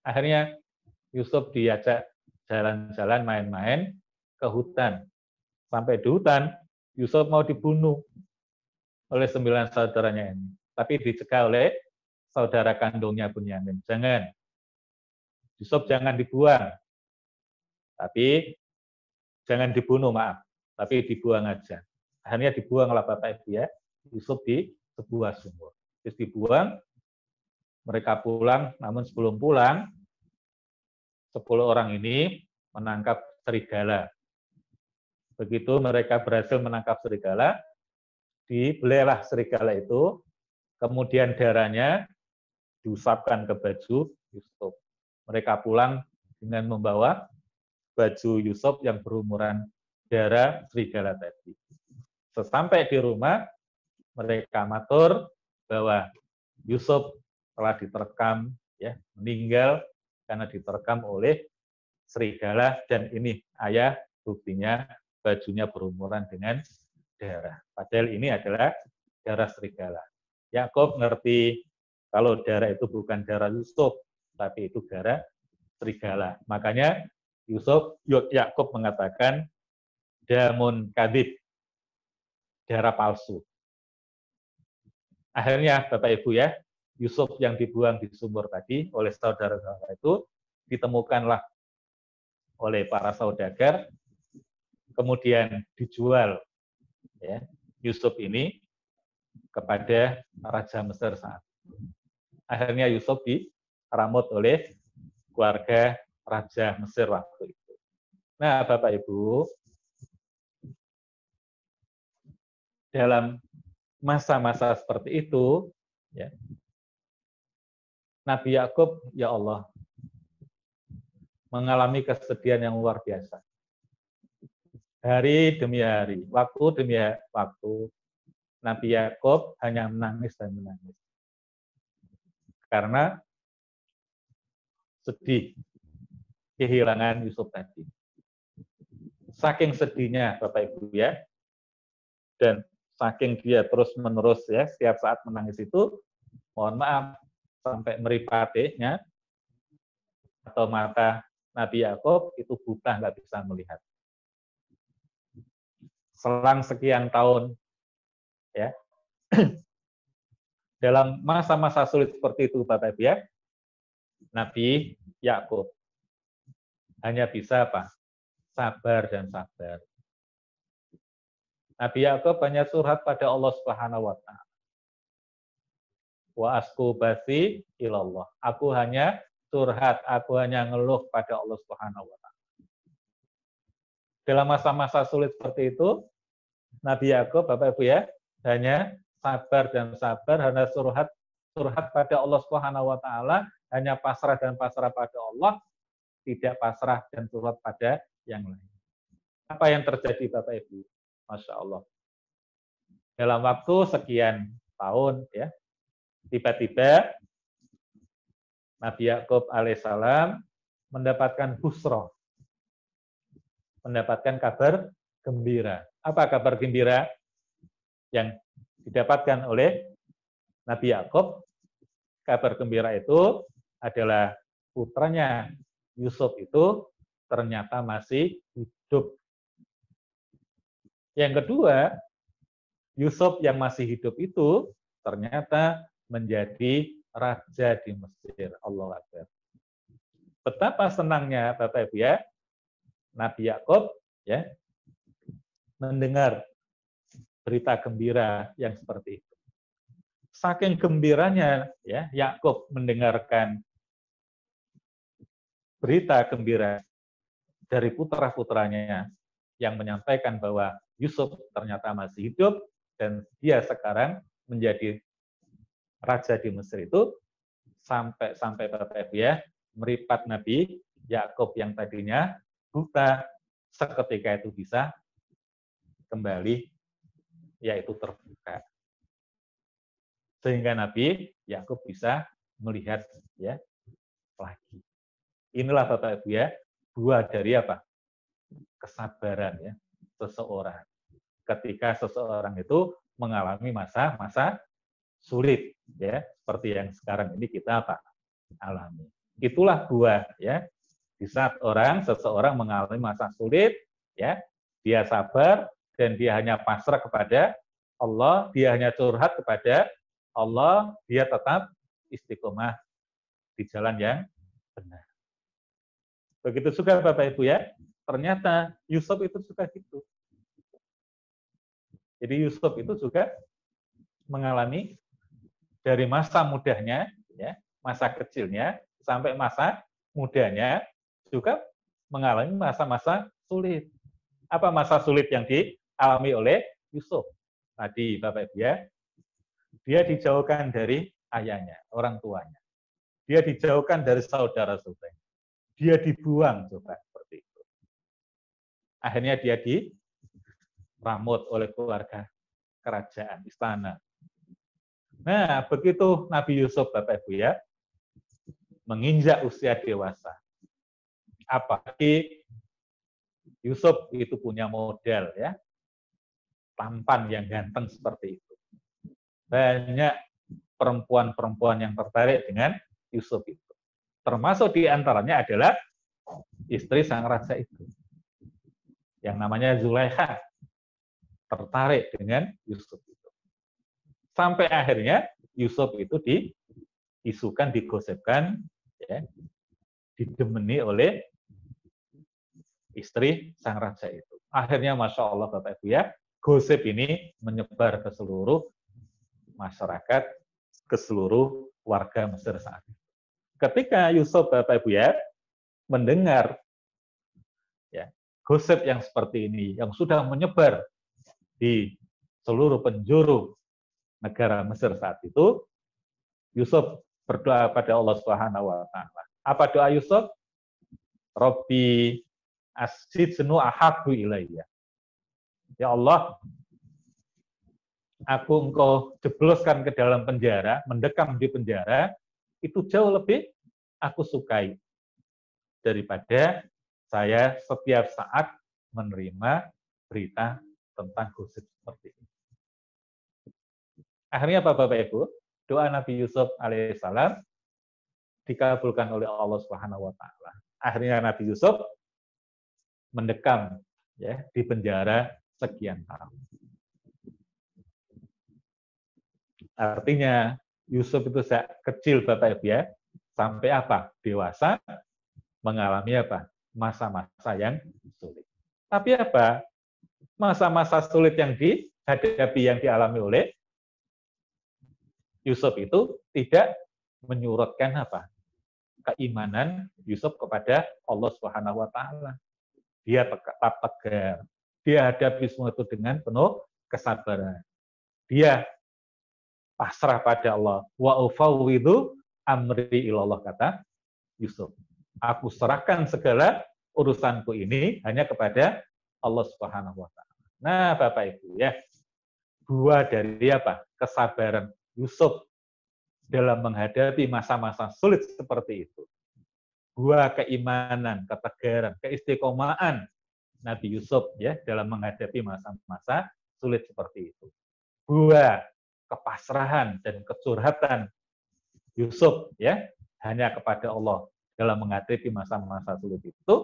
Akhirnya Yusuf diajak jalan-jalan main-main ke hutan. Sampai di hutan, Yusuf mau dibunuh oleh 9 saudaranya ini. Tapi dicegah oleh saudara kandungnya Bunyamin. Jangan. Yusuf jangan dibuang. Tapi jangan dibunuh, maaf. Tapi dibuang aja. Akhirnya dibuanglah Bapak Ibu ya. Yusuf di sebuah sumur. Terus dibuang, mereka pulang, namun sebelum pulang, 10 orang ini menangkap serigala. Begitu mereka berhasil menangkap serigala, dibelailah serigala itu, kemudian darahnya diusapkan ke baju Yusuf. Mereka pulang dengan membawa baju Yusuf yang berumuran darah serigala tadi. Sesampai di rumah, mereka matur bahwa Yusuf telah diterkam, ya, meninggal karena diterkam oleh serigala, dan ini ayah buktinya bajunya berumuran dengan darah. Padahal ini adalah darah serigala. Yakub ngerti kalau darah itu bukan darah Yusuf, tapi itu darah serigala. Makanya Yakub mengatakan damun kadib, darah palsu. Akhirnya Bapak Ibu ya, Yusuf yang dibuang di sumur tadi oleh saudara-saudara itu ditemukanlah oleh para saudagar, kemudian dijual ya, Yusuf ini kepada Raja Mesir saat itu. Akhirnya Yusuf diramut oleh keluarga Raja Mesir waktu itu. Nah, Bapak Ibu, dalam masa-masa seperti itu, ya, Nabi Yakub, ya Allah, mengalami kesedihan yang luar biasa. Hari demi hari, waktu demi waktu, Nabi Yakub hanya menangis dan menangis. Karena sedih kehilangan Yusuf tadi. Saking sedihnya Bapak Ibu ya, dan saking dia terus-menerus ya, setiap saat menangis itu, mohon maaf, sampai meripatnya atau mata Nabi Yakub itu buta, nggak bisa melihat. Selang sekian tahun, ya, dalam masa-masa sulit seperti itu, Bapak Ibu ya, Nabi Yakub hanya bisa apa? Sabar dan sabar. Nabi Yakub hanya curhat pada Allah Subhanahu wa taala. Wa asku basi ilallah. Aku hanya curhat, aku hanya ngeluh pada Allah Subhanahu wa taala. Dalam masa-masa sulit seperti itu, Nabi Yakub, Bapak Ibu ya, hanya sabar dan sabar, hanya curhat pada Allah Subhanahu wa taala, hanya pasrah dan pasrah pada Allah, tidak pasrah dan curhat pada yang lain. Apa yang terjadi Bapak Ibu? Masya Allah. Dalam waktu sekian tahun, ya, tiba-tiba Nabi Yakub alaihissalam mendapatkan busroh, mendapatkan kabar gembira. Apa kabar gembira yang didapatkan oleh Nabi Yakub? Kabar gembira itu adalah putranya Yusuf itu ternyata masih hidup. Yang kedua, Yusuf yang masih hidup itu ternyata menjadi raja di Mesir. Allahu Akbar. Betapa senangnya Bapak Ibu ya, Nabi Yakub ya mendengar berita gembira yang seperti itu. Saking gembiranya ya Yakub mendengarkan berita gembira dari putra-putranya yang menyampaikan bahwa Yusuf ternyata masih hidup dan dia sekarang menjadi raja di Mesir itu, sampai Bapak Ibu ya, meripat Nabi Yakub yang tadinya buta seketika itu bisa kembali, yaitu terbuka. Sehingga Nabi Yakub bisa melihat ya lagi. Inilah Bapak Ibu ya, buah dari apa? Kesabaran ya seseorang. Ketika seseorang itu mengalami masa-masa sulit ya, seperti yang sekarang ini kita apa? Alami. Itulah buah ya. Di saat seseorang mengalami masa sulit ya, dia sabar dan dia hanya pasrah kepada Allah, dia hanya curhat kepada Allah, dia tetap istiqomah di jalan yang benar. Begitu juga Bapak Ibu ya, ternyata Yusuf itu juga gitu. Jadi Yusuf itu juga mengalami dari masa mudanya, ya, masa kecilnya sampai masa mudanya juga mengalami masa-masa sulit. Apa masa sulit yang dialami oleh Yusuf? Tadi Bapak Ibu ya, dia dijauhkan dari ayahnya, orang tuanya. Dia dijauhkan dari saudara-saudara. Dia dibuang, coba seperti itu. Akhirnya dia diramut oleh keluarga kerajaan, istana. Nah, begitu Nabi Yusuf, Bapak Ibu ya, menginjak usia dewasa. Apalagi Yusuf itu punya model ya, tampan yang ganteng seperti itu. Banyak perempuan-perempuan yang tertarik dengan Yusuf itu. Termasuk di antaranya adalah istri sang raja itu. Yang namanya Zulaikha. Tertarik dengan Yusuf itu. Sampai akhirnya Yusuf itu diisukan, digosipkan, ya, didemeni oleh istri sang raja itu. Akhirnya Masya Allah Bapak Ibu ya, gosip ini menyebar ke seluruh masyarakat, ke seluruh warga Mesir saat itu. Ketika Yusuf Bapak Ibu ya mendengar ya gosip yang seperti ini yang sudah menyebar di seluruh penjuru negara Mesir saat itu, Yusuf berdoa pada Allah Subhanahu wa taala. Apa doa Yusuf? Rabbi as-sijnu ahabbu ilayya. Ya Allah, aku engkau jebloskan ke dalam penjara, mendekam di penjara, itu jauh lebih aku sukai daripada saya setiap saat menerima berita tentang gosip seperti ini. Akhirnya apa Bapak Ibu? Doa Nabi Yusuf alaihissalam dikabulkan oleh Allah Subhanahu wa taala. Akhirnya Nabi Yusuf mendekam ya di penjara sekian tahun. Artinya Yusuf itu sejak kecil Bapak Ibu ya, sampai apa? Dewasa mengalami apa? Masa-masa yang sulit. Tapi apa? Masa-masa sulit yang dihadapi, yang dialami oleh Yusuf itu tidak menyurutkan apa? Keimanan Yusuf kepada Allah Subhanahu wa taala. Dia tetap tegar. Dia hadapi semua itu dengan penuh kesabaran. Dia pasrah pada Allah. Wa ufawwidhu amri ilallah, kata Yusuf. Aku serahkan segala urusanku ini hanya kepada Allah Subhanahu wa taala. Nah, Bapak Ibu ya, buah dari apa? Kesabaran Yusuf dalam menghadapi masa-masa sulit seperti itu. Buah keimanan, ketegaran, keistiqomahan Nabi Yusuf ya dalam menghadapi masa-masa sulit seperti itu. Buah kepasrahan dan kecurhatan Yusuf ya hanya kepada Allah dalam menghadapi masa-masa sulit itu,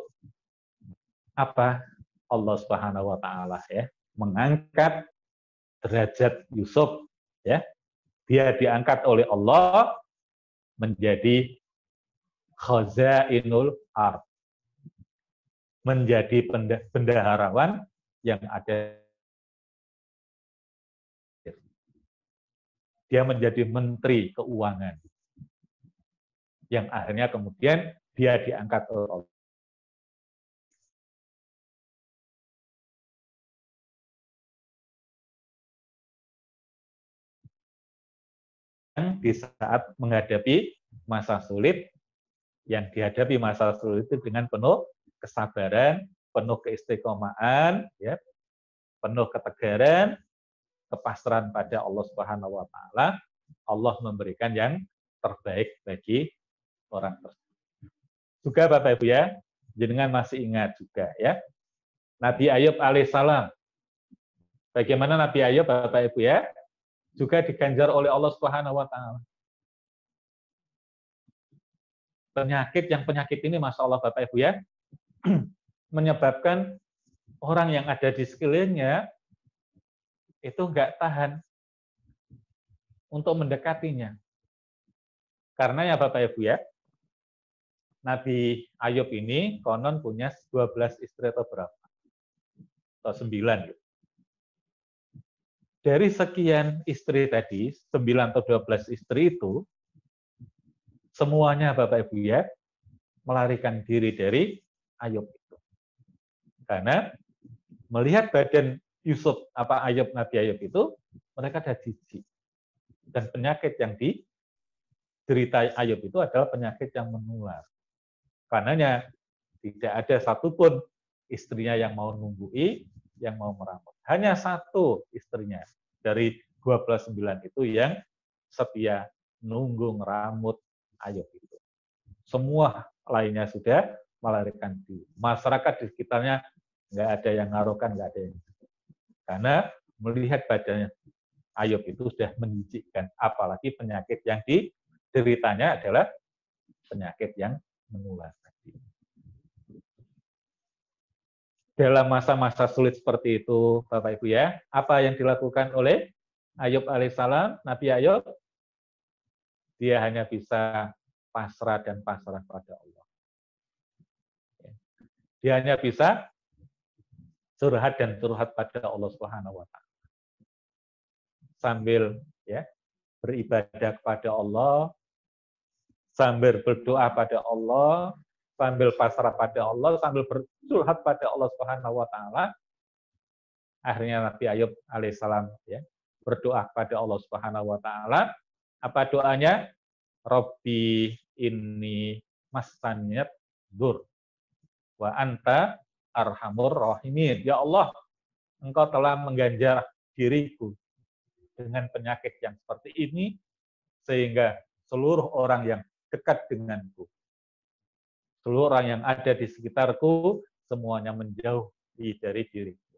apa? Allah Subhanahu wa taala ya mengangkat derajat Yusuf ya. Dia diangkat oleh Allah menjadi khazainul ardh, menjadi bendaharawan yang ada. Dia menjadi menteri keuangan yang akhirnya kemudian dia diangkat oleh Allah. Di saat menghadapi masa sulit, yang dihadapi masa sulit itu dengan penuh kesabaran, penuh keistiqomahan, ya, penuh ketegaran, kepasrahan pada Allah Subhanahu wa taala, Allah memberikan yang terbaik bagi orang tersebut. Juga Bapak Ibu ya, jenengan masih ingat juga ya, Nabi Ayub alaihissalam. Bagaimana Nabi Ayub Bapak Ibu ya, juga diganjar oleh Allah Subhanahu wa taala. Penyakit ini Masya Allah Bapak Ibu ya, menyebabkan orang yang ada di sekelilingnya itu nggak tahan untuk mendekatinya. Karena ya Bapak Ibu ya, Nabi Ayub ini konon punya 12 istri atau berapa? Atau 9 gitu. Dari sekian istri tadi, 9 atau 12 istri itu, semuanya Bapak Ibu ya, melarikan diri dari Ayub itu. Karena melihat badan Yusuf, Nabi Ayub itu, mereka ada jijik. Dan penyakit yang derita Ayub itu adalah penyakit yang menular. Karenanya tidak ada satupun istrinya yang mau nunggui, yang mau meramut. Hanya satu istrinya dari 29 itu yang setia nunggu ngeramut Ayub itu. Semua lainnya sudah melarikan diri. Masyarakat di sekitarnya nggak ada yang ngaruhkan, nggak ada yang. Karena melihat badannya Ayub itu sudah menjijikkan. Apalagi penyakit yang dideritanya adalah penyakit yang menular. Dalam masa-masa sulit seperti itu, Bapak Ibu ya, apa yang dilakukan oleh Ayub alaihissalam, Nabi Ayub? Dia hanya bisa pasrah dan pasrah pada Allah. Dia hanya bisa curhat dan curhat pada Allah Subhanahu wa taala. Sambil ya beribadah kepada Allah, sambil berdoa pada Allah, sambil pasrah pada Allah, sambil bercurhat pada Allah Subhanahu wa taala. Akhirnya Nabi Ayub alaihissalam ya berdoa pada Allah Subhanahu wa taala. Apa doanya? Robbi inni massanyat dur wa anta arhamur rahimin. Ya Allah, Engkau telah mengganjar diriku dengan penyakit yang seperti ini sehingga seluruh orang yang dekat denganku, seluruh orang yang ada di sekitarku semuanya menjauhi dari diriku.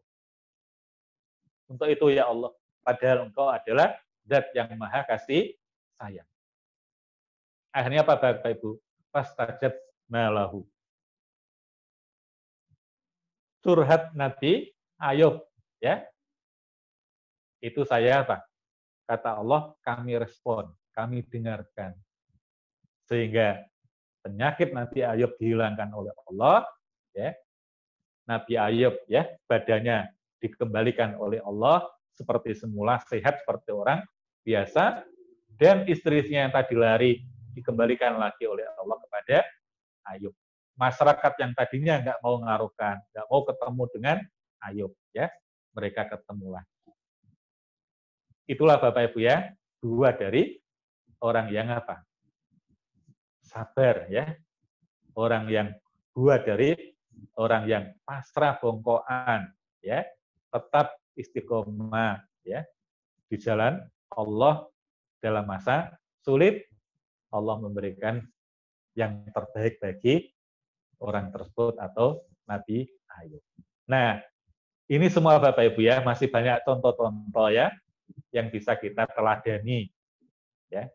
Untuk itu ya Allah, padahal Engkau adalah Zat yang Maha Kasih Sayang. Akhirnya apa Bapak Ibu? Fastajabna lahu. Curhat Nabi Ayub, ya. Itu saya apa? Kata Allah, kami respon, kami dengarkan. Sehingga penyakit Nabi Ayub dihilangkan oleh Allah, ya. Nabi Ayub ya, badannya dikembalikan oleh Allah seperti semula, sehat seperti orang biasa, dan istrinya yang tadi lari dikembalikan lagi oleh Allah kepada Ayub. Masyarakat yang tadinya nggak mau ngaruhkan, nggak mau ketemu dengan Ayub, ya, mereka ketemu lagi. Itulah Bapak Ibu ya, dua dari orang yang apa? Sabar ya, orang yang dua dari orang yang pasrah bongkoan, ya, tetap istiqomah ya di jalan Allah dalam masa sulit. Allah memberikan yang terbaik bagi orang tersebut atau Nabi Ayub. Nah, ini semua Bapak Ibu ya, masih banyak contoh-contoh ya yang bisa kita teladani ya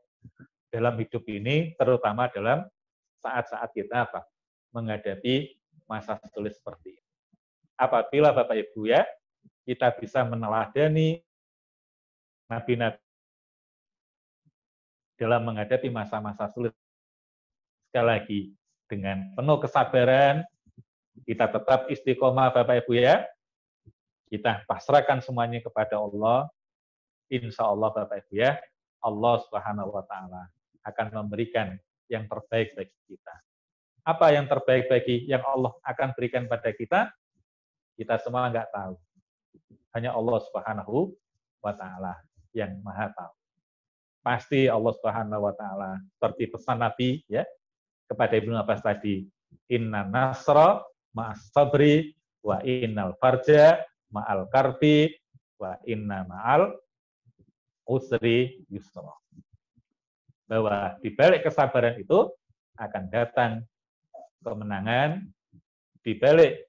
dalam hidup ini, terutama dalam saat-saat kita apa? Menghadapi masa sulit seperti ini. Apabila Bapak Ibu ya, kita bisa meneladani nabi-nabi dalam menghadapi masa-masa sulit. Sekali lagi, dengan penuh kesabaran, kita tetap istiqomah Bapak Ibu ya, kita pasrahkan semuanya kepada Allah, insya Allah Bapak Ibu ya, Allah Subhanahu wa taala akan memberikan yang terbaik bagi kita. Apa yang terbaik bagi yang Allah akan berikan pada kita? Kita semua nggak tahu. Hanya Allah Subhanahu wa taala yang Maha tahu. Pasti Allah Subhanahu wa taala seperti pesan Nabi ya kepada Ibnu Abbas tadi, inna nasra ma'as sabri wa innal farja ma'al karbi wa inna ma'al usri yusra. Bahwa di balik kesabaran itu akan datang kemenangan, di balik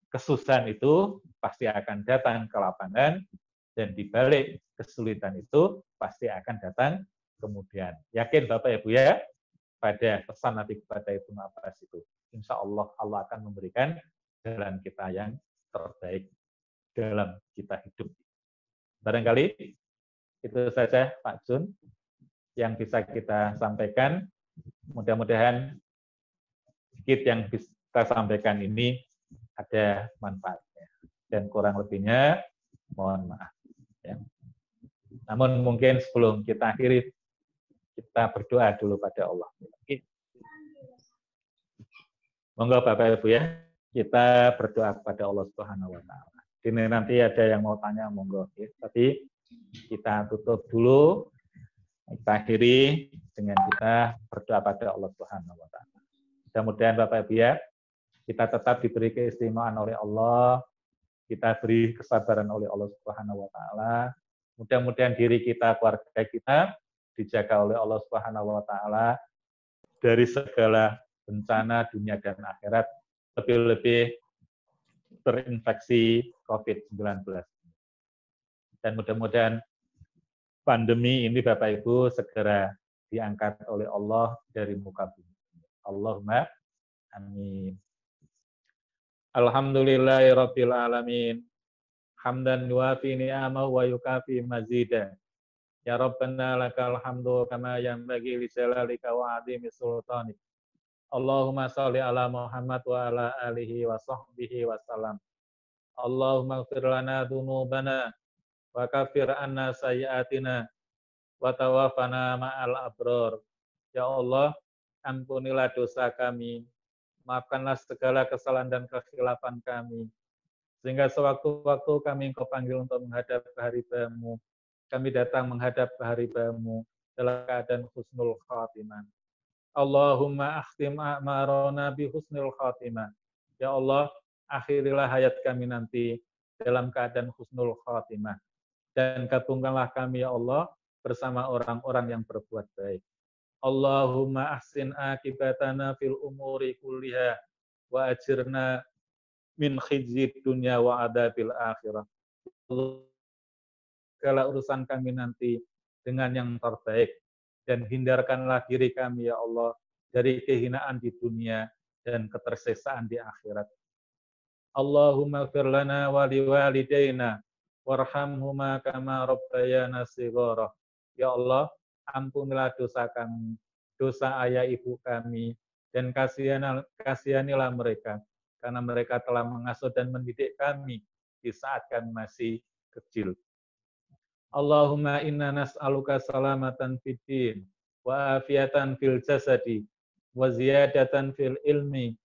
kesusahan itu pasti akan datang kelapangan, dan di balik kesulitan itu pasti akan datang kemudian. Yakin Bapak Ibu ya, pada pesan Nabi kepada Ibnu Abbas itu, insya Allah Allah akan memberikan jalan kita yang terbaik dalam kita hidup. Barangkali itu saja Pak Jun yang bisa kita sampaikan. Mudah-mudahan sedikit yang kita sampaikan ini ada manfaatnya, dan kurang lebihnya mohon maaf. Ya. Namun mungkin sebelum kita akhiri, kita berdoa dulu pada Allah. Monggo Bapak Ibu ya, kita berdoa kepada Allah Subhanahu wa taala. Ini nanti ada yang mau tanya monggo, ya. Tapi kita tutup dulu Kita akhiri dengan kita berdoa pada Allah Subhanahu wa taala. Mudah-mudahan Bapak Ibu ya, kita tetap diberi keistimewaan oleh Allah, kita beri kesabaran oleh Allah Subhanahu wa taala. Mudah-mudahan diri kita, keluarga kita dijaga oleh Allah Subhanahu wa taala dari segala bencana dunia dan akhirat, lebih-lebih terinfeksi COVID-19. Dan mudah-mudahan pandemi ini Bapak Ibu segera diangkat oleh Allah dari muka bumi. Allahumma amin. Alhamdulillahirabbil alamin. Hamdan yuafi ni'amahu wa yukafi mazidah. Ya Rabbana lakal hamdu kama yanbaghi li jalalika wa 'azimi sultanik. Allahumma shalli ala Muhammad wa ala alihi wa sahbihi wa salam. Allahumma ighfir lana dzunubana wa kaffir anna sayyi'atina wa tawaffana ma'al abrar. Ya Allah, ampunilah dosa kami, maafkanlah segala kesalahan dan kekhilafan kami, sehingga sewaktu-waktu kami Engkau panggil untuk menghadap ke haribamu, kami datang menghadap ke haribamu dalam keadaan husnul khatimah. Allahumma akhtim a'marana bi husnul khatimah. Ya Allah, akhirilah hayat kami nanti dalam keadaan husnul khatimah. Dan gabungkanlah kami ya Allah bersama orang-orang yang berbuat baik. Allahumma ahsin akibatana fil umuri kulliha wa ajirna min khizyid dunya wa adabil akhirah. Segala urusan kami nanti dengan yang terbaik, dan hindarkanlah diri kami ya Allah dari kehinaan di dunia dan ketersesaan di akhirat. Allahumma ighfir lana wa liwalidayna warhamhuma kama rabbayana shighara. Ya Allah, ampunilah dosa kami, dosa ayah ibu kami, dan kasihanilah mereka, karena mereka telah mengasuh dan mendidik kami di saat kami masih kecil. Allahumma inna nas'aluka salamatan fid din, wa afiatan fil jasadi, wa ziyadatan fil ilmi,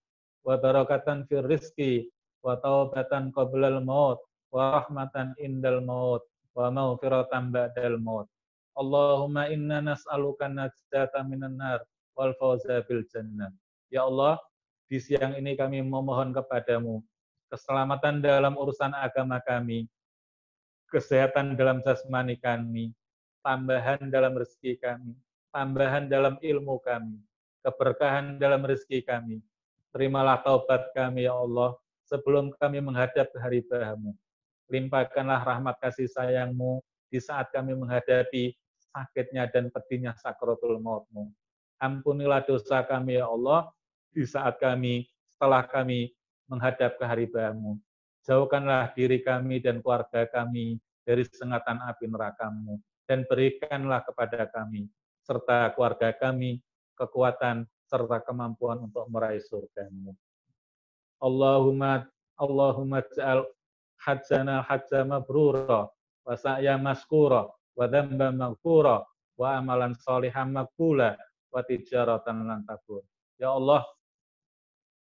wa barakatan fil rizki, wa taubatan qablal maut, wa rahmatan indal maut, wa maghfiratan ba'dal maut. Allahumma inna nas'aluka najata minan nar wal fawza bil jannah. Ya Allah, di siang ini kami memohon kepadamu keselamatan dalam urusan agama kami, kesehatan dalam jasmani kami, tambahan dalam rezeki kami, tambahan dalam ilmu kami, keberkahan dalam rezeki kami. Terimalah taubat kami ya Allah sebelum kami menghadap ke haribamu. Limpahkanlah rahmat kasih sayang-Mu di saat kami menghadapi sakitnya dan pedihnya sakaratul maut-Mu. Ampunilah dosa kami ya Allah di saat kami, setelah kami menghadap ke haribamu. Jauhkanlah diri kami dan keluarga kami dari sengatan api neraka-Mu, dan berikanlah kepada kami serta keluarga kami kekuatan serta kemampuan untuk meraih surga-Mu. Allahumma ja'al hajjana hajja mabrura wa sa'ya maskura wa dzamba maghfura wa amalan sholihan maqbula wa tijaratan lan tabur. Ya Allah,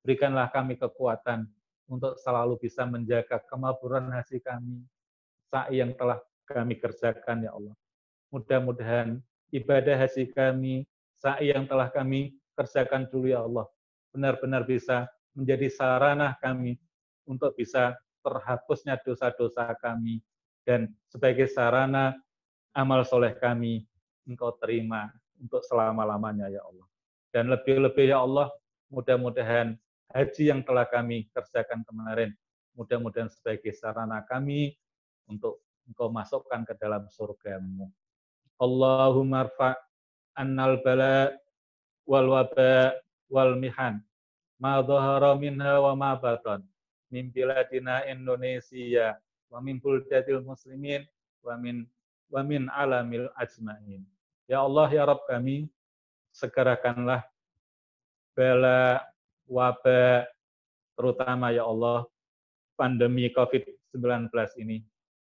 berikanlah kami kekuatan untuk selalu bisa menjaga kemakburan haji kami, sa'i yang telah kami kerjakan ya Allah. Mudah-mudahan ibadah haji kami, sa'i yang telah kami kerjakan dulu ya Allah, benar-benar bisa menjadi sarana kami untuk bisa terhapusnya dosa-dosa kami, dan sebagai sarana amal soleh kami Engkau terima untuk selama-lamanya ya Allah. Dan lebih-lebih ya Allah, mudah-mudahan haji yang telah kami kerjakan kemarin, mudah-mudahan sebagai sarana kami untuk Engkau masukkan ke dalam surga-Mu. Allahumma rfa' annal bala wal waba wal mihan ma dhahara minha wa ma batan min biladina Indonesia wa min buldatil muslimin wa min alamil ajmain. Ya Allah ya Rabb kami, segerakanlah bala wabah, terutama ya Allah pandemi COVID-19 ini.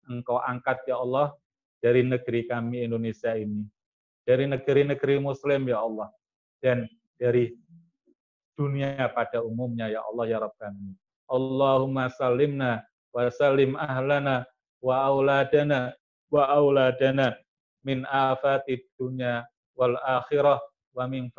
Engkau angkat ya Allah dari negeri kami Indonesia ini, dari negeri-negeri Muslim ya Allah, dan dari dunia pada umumnya ya Allah ya Rabb kami. Allahumma salimna wa salim ahlana wa auladana min afatid dunya wal akhirah wa min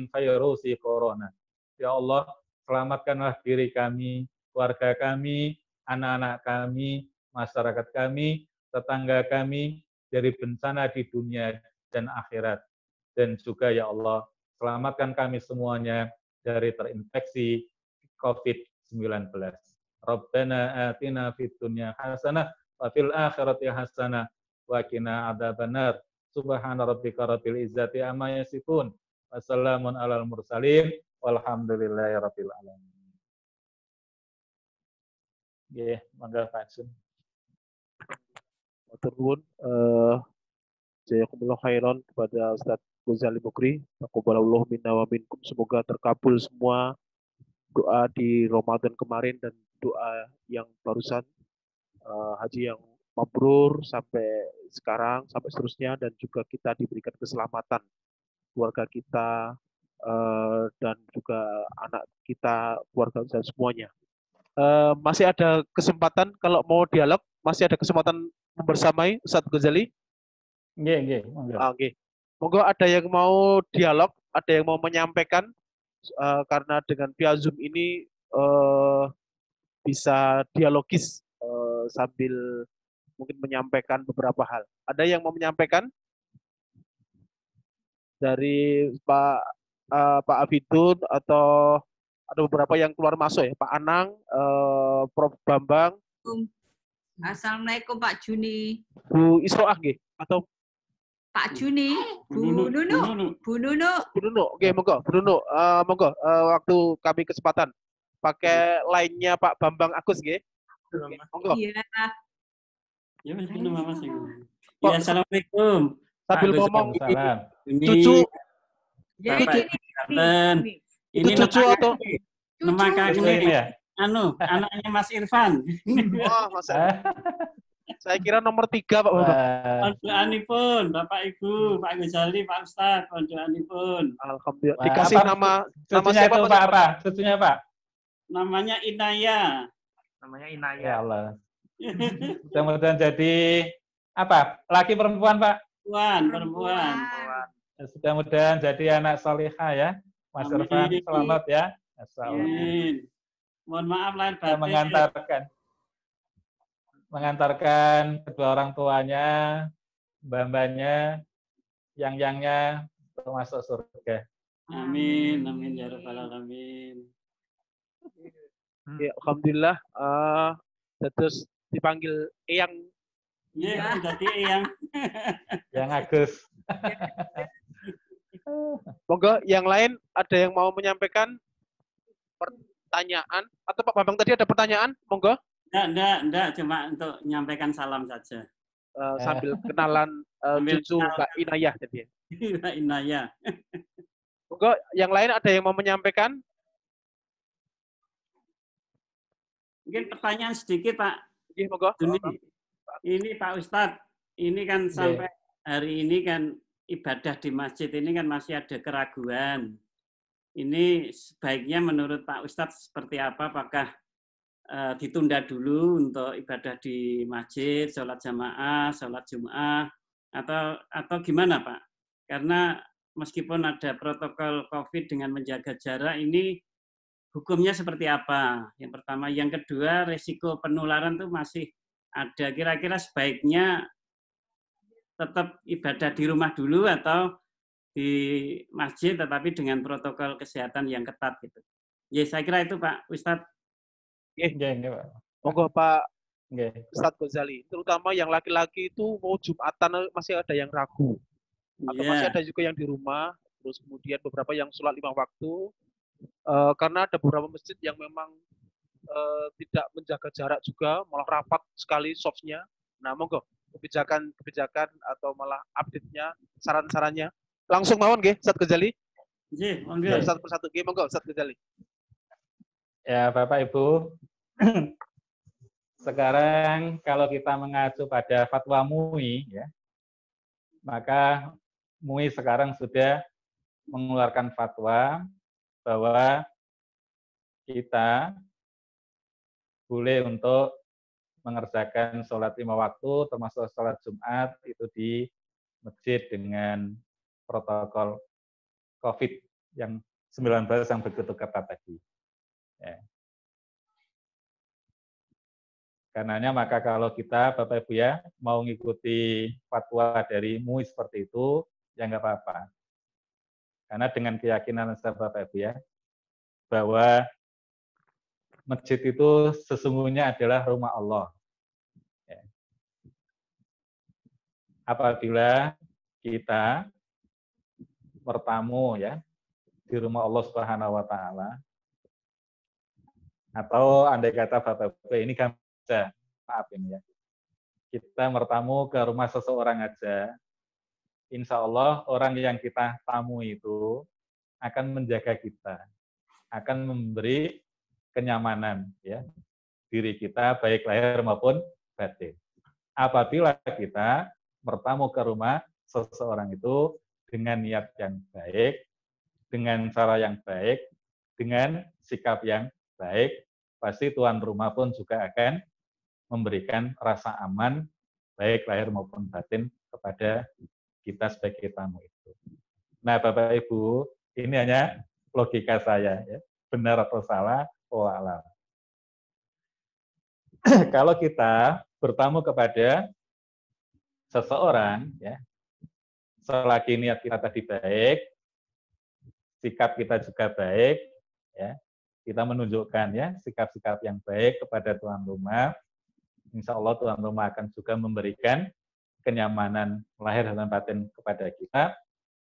virusi corona. Ya Allah, selamatkanlah diri kami, keluarga kami, anak-anak kami, masyarakat kami, tetangga kami dari bencana di dunia dan akhirat. Dan juga ya Allah, selamatkan kami semuanya dari terinfeksi COVID-19. Rabbana atina fid dunya hasanah wa fil akhirati hasanah wa qina adzabannar. Subhana rabbika rabbil izzati amma yasifun. Wassalamun alal mursalin walhamdulillahi rabbil alamin. Nggih, monggo Pak Sun. Matur nuwun jazakumullah khairan kepada Ustaz Ghazali Mukri. Taqabbalallahu minna wa minkum. Semoga terkabul semua doa di Ramadan kemarin dan doa yang barusan, haji yang mabrur sampai sekarang, sampai seterusnya, dan juga kita diberikan keselamatan, keluarga kita, dan juga anak kita, keluarga dan semuanya. Masih ada kesempatan kalau mau dialog, masih ada kesempatan membersamai Ustaz Ghazali. Nggih, monggo. Oke. Monggo ada yang mau dialog, ada yang mau menyampaikan, karena dengan via Zoom ini bisa dialogis sambil mungkin menyampaikan beberapa hal. Ada yang mau menyampaikan dari Pak Afidun atau ada beberapa yang keluar masuk ya, Pak Anang, Prof Bambang, Assalamualaikum Pak Juni. Bu Isroah nggih atau Pak Juni, Bu Nunu. Bu Nunu. Oke, monggo, Bu Nunu. Monggo, waktu kami kesempatan. Pakai line-nya Pak Bambang Agus nggih. Oke, monggo. Iya. Ya, Mas. Ya, assalamualaikum. Sambil ngomong Salam. cucu, Ya, Ini cucu atau nama Cucu kakek ini ya? anaknya Mas Irfan. wah, Mas. Saya kira nomor 3 Pak Bambang. Pondokanipun, Bapak Ibu, Pak Ghazali, Pak Ustadz, pondokanipun. Alhamdulillah. Wah, Dikasih apa? nama Cucunya siapa itu Pak apa? Cucunya Pak? Namanya Inaya. Ya Allah. Mudah-mudahan jadi apa? Laki perempuan Pak? Perempuan. Mudah-mudahan jadi anak solihah ya. Mas Amin. Irfan, selamat ya. Amin. Mohon maaf lahir Saya batin. mengantarkan kedua orang tuanya, mbak-mbaknya, yang-yangnya untuk masuk surga. Amin ya rabbal alamin. Ya, alhamdulillah. Terus dipanggil Eyang. Iya, jadi yang Yang Agus. Monggo, yang lain ada yang mau menyampaikan pertanyaan atau Pak Bambang tadi ada pertanyaan? Monggo. enggak, cuma untuk menyampaikan salam saja. Sambil kenalan cucu Mbak Inayah tadi. Inaya. Monggo, yang lain ada yang mau menyampaikan? Mungkin pertanyaan sedikit Pak. Iya, monggo. Ini Pak Ustadz, ini kan sampai hari ini kan ibadah di masjid ini kan masih ada keraguan. Ini sebaiknya menurut Pak Ustadz seperti apa? Apakah ditunda dulu untuk ibadah di masjid, sholat jamaah, sholat Jum'ah, atau gimana Pak? Karena meskipun ada protokol COVID dengan menjaga jarak, ini hukumnya seperti apa? Yang pertama. Yang kedua, resiko penularan itu masih ada. Kira-kira sebaiknya tetap ibadah di rumah dulu atau di masjid tetapi dengan protokol kesehatan yang ketat gitu. Ya, saya kira itu Pak Ustadz. Nggih, Pak. Monggo Pak Nggih. Ustadz Ghazali. Terutama yang laki-laki itu mau Jumatan masih ada yang ragu. Atau masih ada juga yang di rumah. Terus kemudian beberapa yang sholat 5 waktu. Karena ada beberapa masjid yang memang tidak menjaga jarak juga, malah rapat sekali softnya. Nah, monggo kebijakan atau malah update-nya, saran-sarannya. Langsung mawon nggih, Ustadz Ghazali. Nggih, monggo. Satu persatu nggih, monggo Ustadz Ghazali. Ya, Bapak Ibu. Sekarang kalau kita mengacu pada fatwa MUI ya, maka MUI sekarang sudah mengeluarkan fatwa bahwa kita boleh untuk mengerjakan sholat 5 waktu, termasuk sholat Jumat itu di masjid dengan protokol COVID yang 19 yang begitu ketat tadi. Ya. Karenanya maka kalau kita Bapak Ibu ya mau ngikuti fatwa dari MUI seperti itu, ya nggak apa-apa. Karena dengan keyakinan saya Bapak Ibu ya, bahwa masjid itu sesungguhnya adalah rumah Allah. Ya. Apabila kita bertamu ya di rumah Allah Subhanahu wa taala, atau andai kata Bapak Ibu ini kan maaf ini ya. Kita bertamu ke rumah seseorang aja, insya Allah orang yang kita tamu itu akan menjaga kita, akan memberi kenyamanan ya diri kita baik lahir maupun batin. Apabila kita bertamu ke rumah seseorang itu dengan niat yang baik, dengan cara yang baik, dengan sikap yang baik, pasti tuan rumah pun juga akan memberikan rasa aman baik lahir maupun batin kepada kita sebagai tamu itu. Nah, Bapak Ibu, ini hanya logika saya ya. Benar atau salah, wallahu a'lam. Kalau kita bertamu kepada seseorang ya, selagi niat kita tadi baik, sikap kita juga baik ya. Kita menunjukkan ya sikap-sikap yang baik kepada tuan rumah. Insya Allah tuan rumah akan juga memberikan kenyamanan lahir dan batin kepada kita.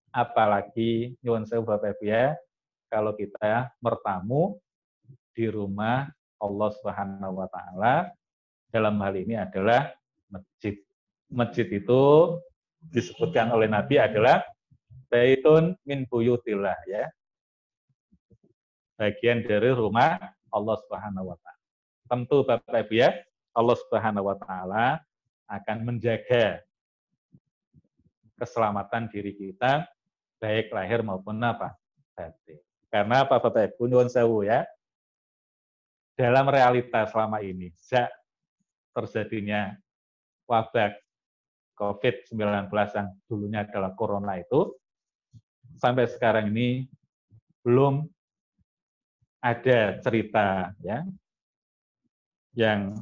Apalagi nyuwun sewu Bapak Ibu ya, kalau kita bertamu di rumah Allah Subhanahu wa taala, dalam hal ini adalah masjid. Masjid itu disebutkan oleh Nabi adalah baitun min buyutillah ya. Bagian dari rumah Allah Subhanahu wa taala. Tentu Bapak Ibu ya, Allah Subhanahu wa taala akan menjaga keselamatan diri kita baik lahir maupun apa? Batin. Karena apa Bapak Ibu nyuwun sewu ya. Dalam realitas selama ini sejak terjadinya wabah COVID-19 yang dulunya adalah corona itu sampai sekarang ini belum ada cerita ya yang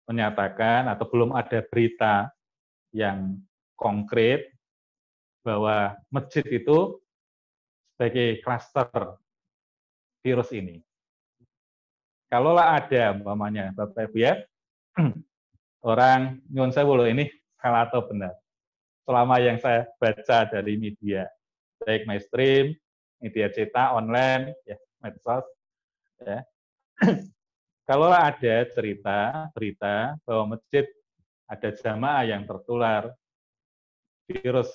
menyatakan atau belum ada berita yang konkret bahwa masjid itu sebagai klaster virus ini. Kalaulah ada umpamanya Bapak Ibu ya, orang nyuwun sewu loh ini salah atau benar. Selama yang saya baca dari media, baik mainstream, media cetak, online, ya, medsos, ya. Kalaulah ada cerita, berita bahwa masjid ada jamaah yang tertular virus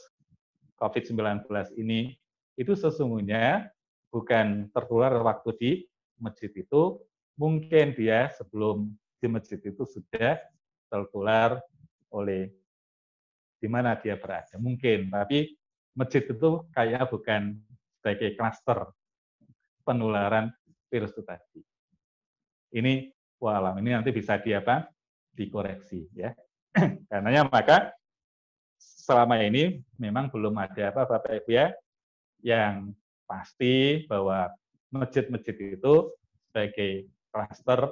COVID-19 ini, itu sesungguhnya bukan tertular waktu di masjid itu, mungkin dia sebelum di masjid itu sudah tertular oleh di mana dia berada. Mungkin, tapi masjid itu kayak bukan sebagai klaster penularan virus itu tadi. Ini walam, ini nanti bisa dikoreksi ya. Karenanya maka selama ini memang belum ada apa Bapak Ibu ya yang pasti bahwa masjid-masjid itu sebagai klaster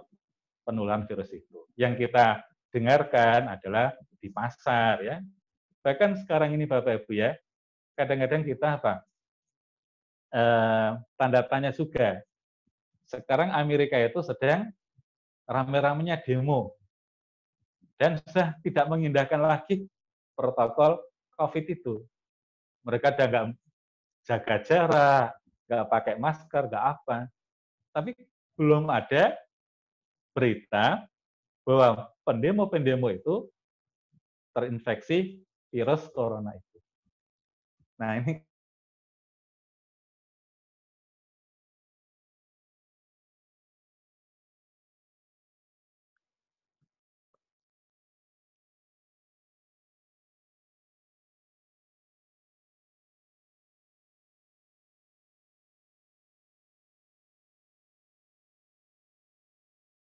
penularan virus itu. Yang kita dengarkan adalah di pasar ya. Bahkan sekarang ini Bapak Ibu ya, kadang-kadang kita apa? Tanda tanya juga. Sekarang Amerika itu sedang rame-ramenya demo dan sudah tidak mengindahkan lagi protokol COVID itu. Mereka udah nggak jaga jarak, nggak pakai masker, nggak apa. Tapi belum ada berita bahwa pendemo-pendemo itu terinfeksi virus corona itu. Nah ini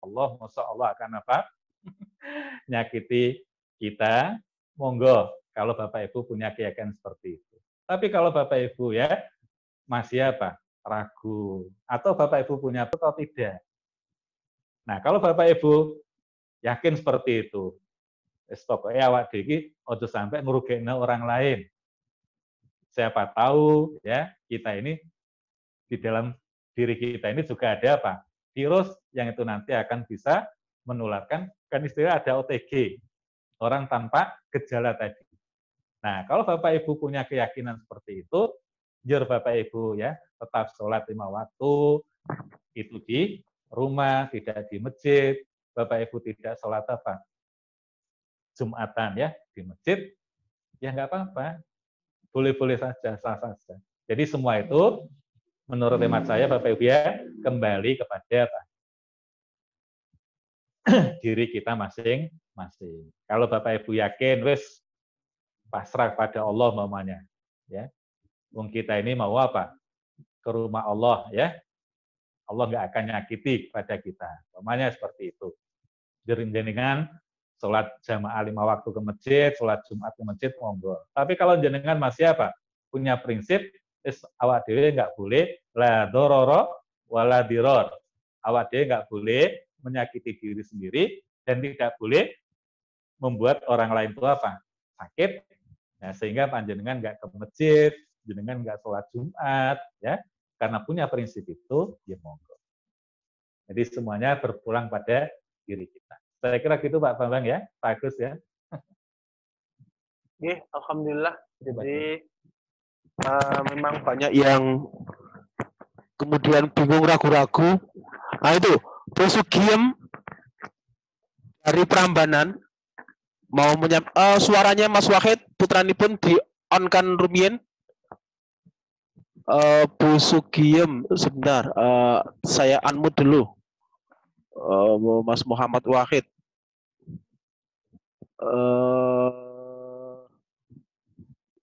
Allah, Masya Allah akan apa? Nyakiti kita, monggo Kalau Bapak Ibu punya keyakinan seperti itu. Tapi kalau Bapak Ibu ya masih apa? Ragu. Atau Bapak Ibu punya atau tidak. Nah, kalau Bapak Ibu yakin seperti itu, pokoknya awak dhewe ojo sampai ngrugekno orang lain. Siapa tahu ya kita ini di dalam diri kita ini juga ada apa? Virus yang itu nanti akan bisa menularkan, kan istilah ada OTG, orang tanpa gejala tadi. Nah, kalau Bapak Ibu punya keyakinan seperti itu, jujur Bapak Ibu ya, tetap sholat 5 waktu, itu di rumah, tidak di masjid. Bapak Ibu tidak sholat apa? Jumatan ya, di masjid, ya nggak apa-apa. Boleh-boleh saja, sah saja. Jadi semua itu, menurut hemat saya, Bapak Ibu ya, kembali kepada apa? Diri kita masing-masing. Kalau Bapak Ibu yakin, wis pasrah pada Allah mamanya, ya. Wong kita ini mau apa? Ke rumah Allah, ya. Allah nggak akan nyakiti pada kita. Mamanya seperti itu. Jenengan sholat jamaah 5 waktu ke masjid, sholat Jumat ke masjid, monggo. Tapi kalau jenengan masih apa? Punya prinsip, awak dhewe nggak boleh la dororo wala diror. Awak dhewe nggak boleh menyakiti diri sendiri dan tidak boleh membuat orang lain itu apa? Sakit. Nah, sehingga panjenengan nggak ke masjid, jenengan nggak sholat Jumat, ya, karena punya prinsip itu, ya monggo. Jadi semuanya berpulang pada diri kita. Saya kira gitu Pak Bambang ya, Pak Agus ya. Oke, alhamdulillah. Jadi memang banyak yang kemudian bingung, ragu-ragu. Nah itu, Pesugiem dari Prambanan mau suaranya Mas Wahid putranipun di on kan rumien. Bu Sugiem sebentar, saya unmute dulu. Mas Muhammad Wahid.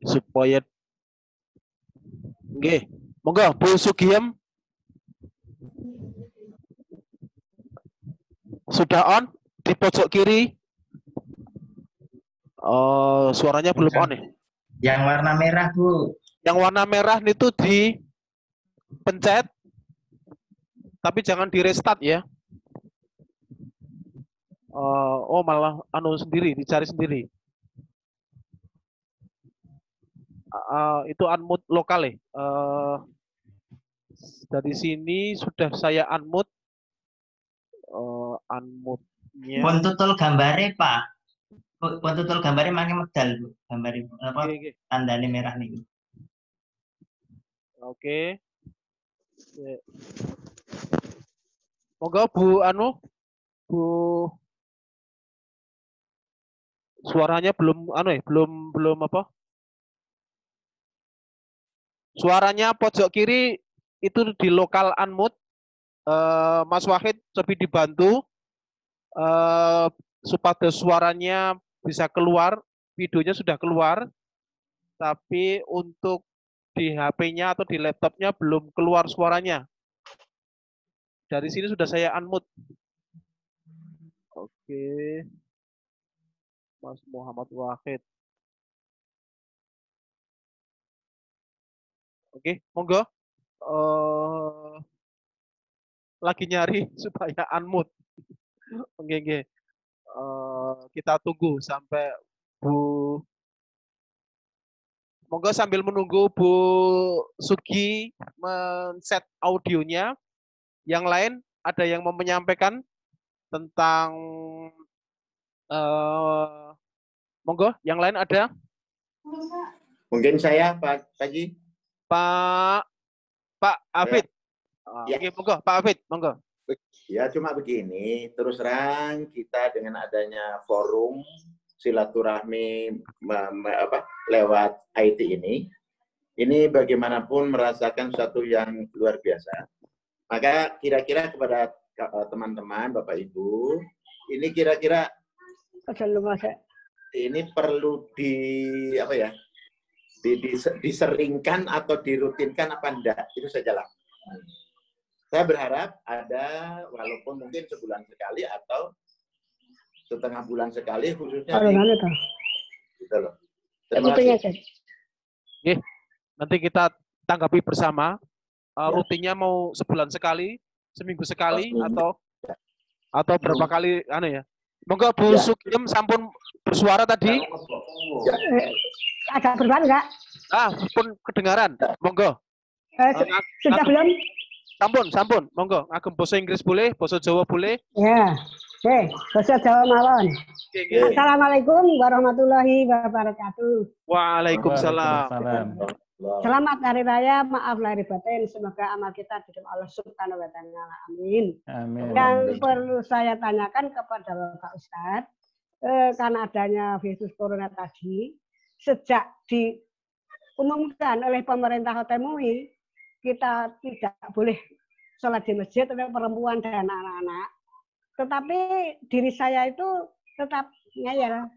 Supaya nggih, monggo Bu Sugiem. Sudah on di pojok kiri. Suaranya belum on ya. Yang warna merah, Bu. Yang warna merah itu dipencet, tapi jangan di restart ya. Oh malah sendiri, dicari sendiri. Itu unmute lokal ya. Dari sini sudah saya unmute. Unmute-nya. Pun tutul gambare, Pak. Pun tutul gambare mangke medal, Bu. Gambare apa? Tandane merah nih. Oke. Monggo Bu Bu, suaranya belum belum apa? Suaranya pojok kiri itu di lokal unmute. Mas Wahid lebih dibantu supaya suaranya bisa keluar, videonya sudah keluar, tapi untuk di HP-nya atau di laptopnya belum keluar suaranya. Dari sini sudah saya unmute. Oke. Mas Muhammad Wahid. Oke, monggo. Lagi nyari supaya unmute. Oke. Kita tunggu sampai Bu. Monggo sambil menunggu Bu Sugi men-set audionya. Yang lain ada yang mau menyampaikan tentang monggo, yang lain ada? Mungkin saya Pak Haji. Pak Afid. Ya. Oke, monggo Pak Afid, monggo. Ya cuma begini, terus terang kita dengan adanya forum silaturahmi lewat IT ini bagaimanapun merasakan sesuatu yang luar biasa. Maka kira-kira kepada teman-teman, Bapak Ibu, ini kira-kira ini perlu diseringkan atau dirutinkan apa enggak? Itu sajalah. Saya berharap ada, walaupun mungkin sebulan sekali atau setengah bulan sekali, khususnya gitu loh. Terima kasih. Oke, nanti kita tanggapi bersama. Rutinnya mau sebulan sekali, seminggu sekali, atau berapa kali? Anu ya. Monggo Bu Sugiem sampun bersuara tadi. Agak berban enggak? Pun kedengaran. Monggo. Sudah belum? Sampun. Monggo. Ngagem basa Inggris boleh, basa Jawa boleh. Ya. Oke, basa Jawa mawon. Assalamualaikum warahmatullahi wabarakatuh. Waalaikumsalam. Selamat Hari Raya, maaf lahir batin. Semoga amal kita di Allah Subhanahu wa Ta'ala. Amin. Amin. Yang perlu saya tanyakan kepada Bapak Ustadz, karena adanya virus corona tadi, sejak diumumkan oleh pemerintah Kota MUI, kita tidak boleh sholat di masjid oleh perempuan dan anak-anak. Tetapi diri saya itu tetap ngeyel.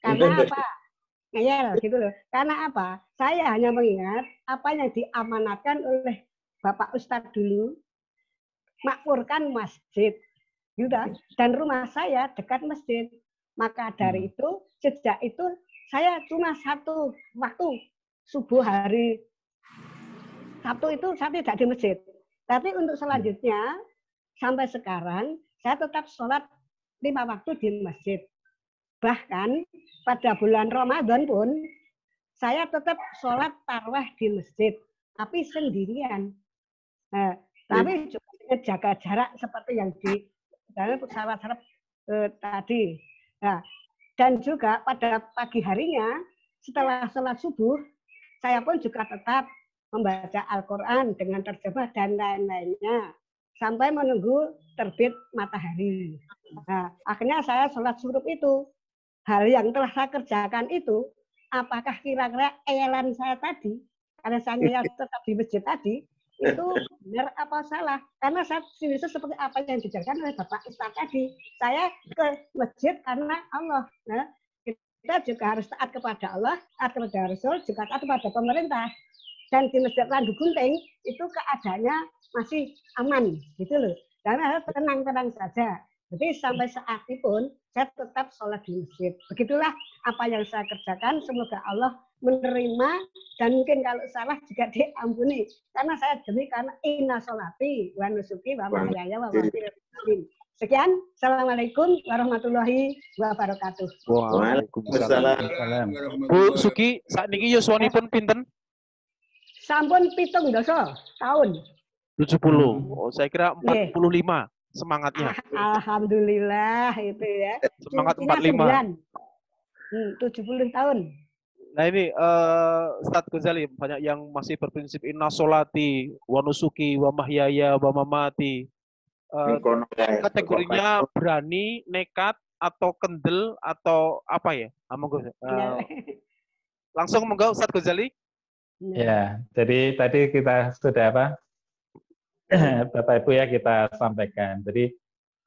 Karena apa? Ngeyel gitu loh. Karena apa? Saya hanya mengingat apa yang diamanatkan oleh Bapak Ustadz dulu, makmurkan masjid. Gitu. Dan rumah saya dekat masjid. Maka dari itu, sejak itu saya cuma satu waktu subuh hari Sabtu itu saya tidak di masjid. Tapi untuk selanjutnya sampai sekarang saya tetap sholat 5 waktu di masjid. Bahkan pada bulan Ramadan pun saya tetap sholat tarawih di masjid, tapi sendirian. Tapi juga jaga jarak seperti yang di dalam syarat-syarat tadi. Dan juga pada pagi harinya setelah sholat subuh, saya pun juga tetap membaca Al-Quran dengan terjemah dan lain-lainnya sampai menunggu terbit matahari. Akhirnya saya sholat subuh itu. Hal yang telah saya kerjakan itu, apakah kira-kira eyelan saya tadi, karena saya tetap di masjid tadi, itu benar apa salah? Karena saya itu seperti apa yang dijelaskan oleh Bapak Ustadz tadi. Saya ke masjid karena Allah. Nah, kita juga harus taat kepada Allah, taat kepada Rasul, juga taat kepada pemerintah. Dan di Masjid Randu Gunting itu keadaannya masih aman, gitu loh. Dan harus tenang-tenang saja. Jadi sampai saat ini pun saya tetap sholat di masjid. Begitulah apa yang saya kerjakan. Semoga Allah menerima dan mungkin kalau salah juga diampuni. Karena saya demi karena inna sholati wa nusuki wa mahyaya wa mamati. Sekian. Assalamualaikum warahmatullahi wabarakatuh. Waalaikumsalam. Bu Suki, saat ini yuswanipun pinten? Sampun 17 tahun. 70. Saya kira 45. Semangatnya. Alhamdulillah itu ya. Semangat 45. 70 tahun. Nah ini Ustadz Ghazali banyak yang masih berprinsip inna sholati wa nusuki wa mahyaya wa mamati. Kategorinya berani, nekat, atau kendel, atau apa ya? Langsung monggo Ustadz Ghazali. Ya, jadi tadi kita sudah apa? Bapak Ibu ya kita sampaikan. Jadi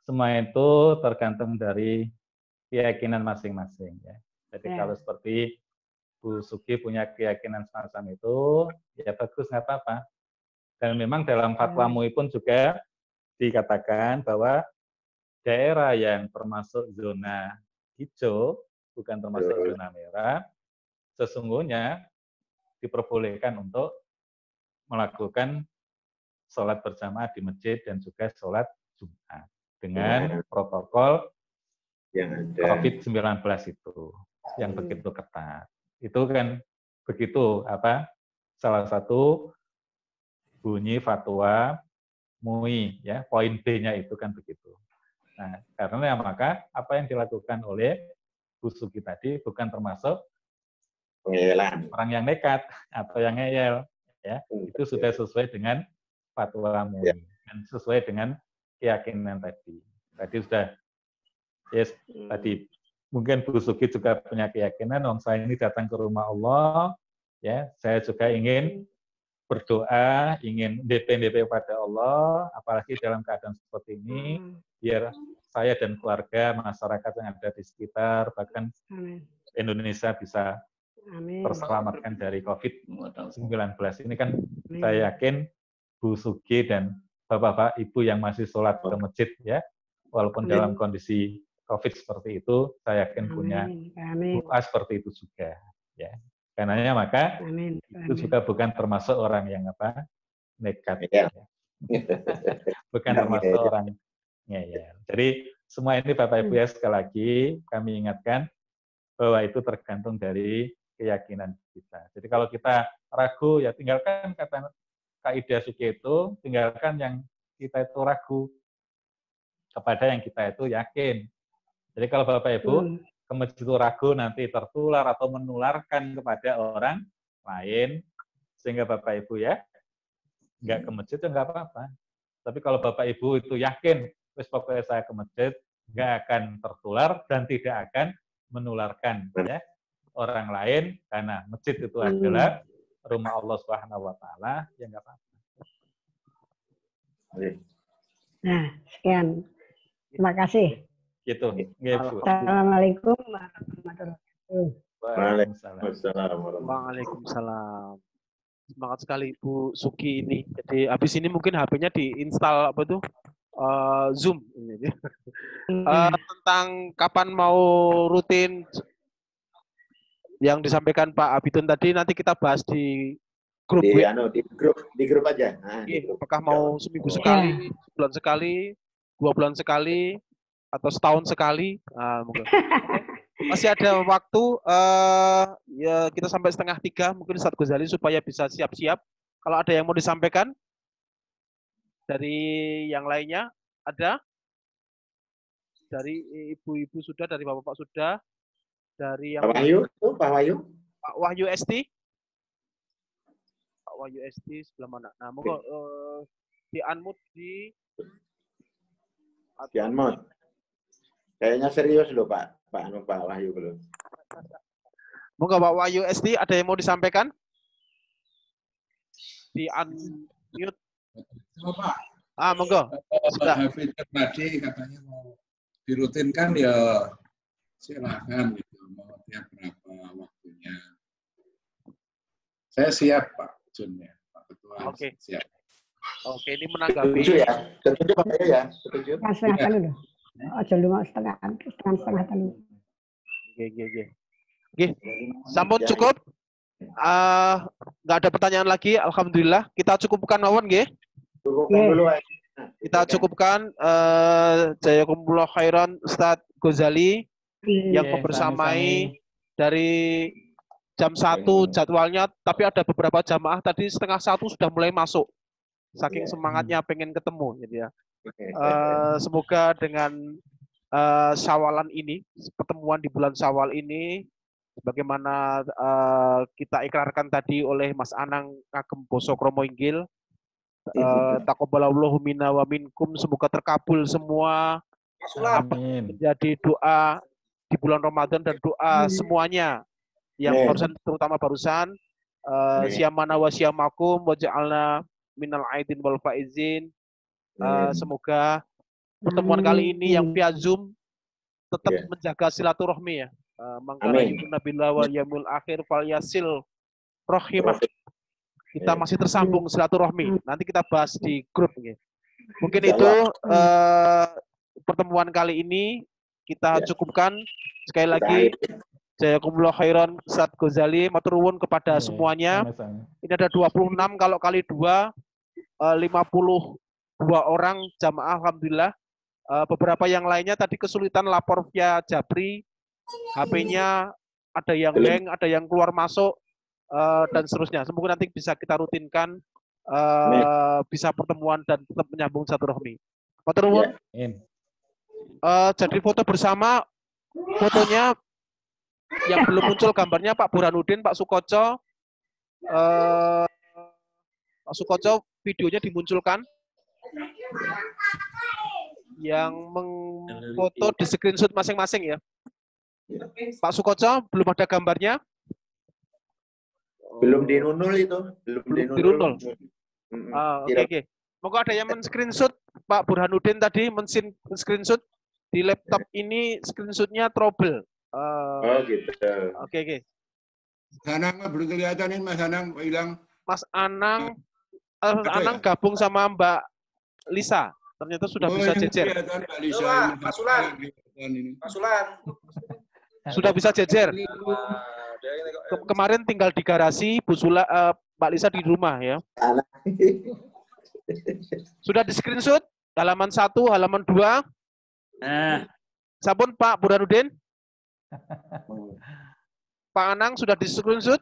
semua itu tergantung dari keyakinan masing-masing ya. Jadi kalau seperti Bu Suki punya keyakinan semacam itu, ya bagus nggak apa-apa. Dan memang dalam fatwa MUI pun juga dikatakan bahwa daerah yang termasuk zona hijau, bukan termasuk zona merah, sesungguhnya diperbolehkan untuk melakukan sholat berjamaah di masjid dan juga sholat Jumat dengan protokol COVID-19 itu yang begitu ketat. Itu kan begitu apa? Salah satu bunyi fatwa MUI ya, poin B-nya itu kan begitu. Nah, karena maka apa yang dilakukan oleh Bu Suki tadi bukan termasuk pengeyelan orang yang nekat atau yang ngeyel ya. Itu sudah sesuai dengan fatwa MUI dan sesuai dengan keyakinan tadi. Tadi sudah tadi mungkin Bu Suki juga punya keyakinan, saya ini datang ke rumah Allah, ya, saya juga ingin berdoa, ingin DP pada Allah, apalagi dalam keadaan seperti ini, biar saya dan keluarga, masyarakat yang ada di sekitar, bahkan Indonesia bisa terselamatkan dari COVID-19. Ini kan saya yakin Bu Suki dan Bapak-bapak, Ibu yang masih sholat ke masjid ya, walaupun dalam kondisi COVID seperti itu, saya yakin punya doa seperti itu juga. Ya, karenanya maka Amin. itu juga bukan termasuk orang yang nekat. Ya. Bukan termasuk orang ngeyel. Jadi semua ini Bapak Ibu ya, sekali lagi kami ingatkan bahwa itu tergantung dari keyakinan kita. Jadi kalau kita ragu, ya tinggalkan kata kaidah fikih itu, tinggalkan yang kita itu ragu kepada yang kita itu yakin. Jadi kalau Bapak Ibu ke masjid itu ragu nanti tertular atau menularkan kepada orang lain, sehingga Bapak Ibu ya nggak ke masjid ya nggak apa-apa. Tapi kalau Bapak Ibu itu yakin, wis pokoknya saya ke masjid, nggak akan tertular dan tidak akan menularkan ya orang lain, karena masjid itu adalah rumah Allah Subhanahu wa taala, ya nggak apa-apa. Nah, sekian. Terima kasih. Gitu. Assalamualaikum warahmatullahi wabarakatuh. Waalaikumsalam. Semangat sekali Bu Suki ini. Jadi habis ini mungkin HP-nya diinstal apa tuh? Zoom. Tentang kapan mau rutin yang disampaikan Pak Abidun tadi nanti kita bahas di grup di grup aja. Nah, apakah mau seminggu sekali, sebulan sekali, 2 bulan sekali, atau setahun sekali? Mungkin. Masih ada waktu, ya kita sampai 2:30 mungkin Ustadz Ghazali supaya bisa siap-siap. Kalau ada yang mau disampaikan dari yang lainnya, ada? Dari ibu-ibu sudah, dari bapak-bapak sudah, dari yang Pak Wahyu, Pak Wahyu. Pak Wahyu ST. Pak Wahyu ST sebelah mana? Nah, monggo di unmute di unmute. Kayaknya serius loh Pak Wahyu belum. Monggo Pak Wahyu ST, ada yang mau disampaikan? Di unmute. Pak. Monggo. Sudah. Tadi katanya mau dirutinkan ya silakan gitu. Mau tiap berapa waktunya. Saya siap Pak Junnya, Pak Ketua. Oke. Siap. Oke, ini menanggapi. Setuju ya? Setuju Pak Wahyu ya? Setuju. Setengah kali dulu. Jangan setengah dulu. Oke. Sampun cukup? Nggak ada pertanyaan lagi, alhamdulillah. Kita cukupkan mawon nggih. Cukupkan dulu. Kita cukupkan jazakumullah khairan Ustadz Ghazali yang membersamai dari jam 1 jadwalnya, tapi ada beberapa jamaah tadi 12:30 sudah mulai masuk. Saking semangatnya pengen ketemu gitu ya. Semoga dengan Syawalan ini, pertemuan di bulan Syawal ini, sebagaimana kita ikrarkan tadi oleh Mas Anang kagem Basa Krama Inggil, taqabbalallahu minna wa minkum, semoga terkabul semua. Amin. Menjadi doa di bulan Ramadan dan doa semuanya yang barusan, terutama barusan siyamana wa siyamakum wa ja'alna minal aidin wal faizin. Semoga pertemuan kali ini yang via Zoom tetap menjaga silaturahmi ya. Mangkana yu'minu billahi wal yaumil akhir falyasil rahimah. Kita masih tersambung silaturahmi. Nanti kita bahas di grup ya. Mungkin itu pertemuan kali ini kita cukupkan. Sekali lagi jazakumullah khairan Ustadz Ghazali, matur nuwun kepada semuanya. Ini ada 26, kalau kali 2 52 orang jamaah alhamdulillah. Beberapa yang lainnya tadi kesulitan lapor via Jabri, HP-nya ada yang hang, ada yang keluar masuk, dan seterusnya. Semoga nanti bisa kita rutinkan, bisa pertemuan dan tetap menyambung silaturahmi. Matur nuwun. Jadi foto bersama, fotonya yang belum muncul gambarnya Pak Burhanuddin, Pak Sukoco, Pak Sukoco videonya dimunculkan. Yang mengfoto di screenshot masing-masing ya. Pak Sukoco, belum ada gambarnya? Belum dinunul itu. Belum dinunul. Oke. Monggo ada yang men-screenshot Pak Burhanuddin tadi, men-screenshot di laptop ini, screenshotnya trouble. Gitu. Oke. Mas Anang belum kelihatan ini, Mas Anang hilang. Mas Anang, gabung sama Mbak Lisa. Ternyata sudah bisa jejer. Pak Sulan. Sudah bisa jejer. Kemarin tinggal di garasi, Bu Sula, Mbak Lisa di rumah ya. Sudah di screenshot halaman 1, halaman 2. Sampun Pak Burhanuddin? Pak Anang sudah di screenshot?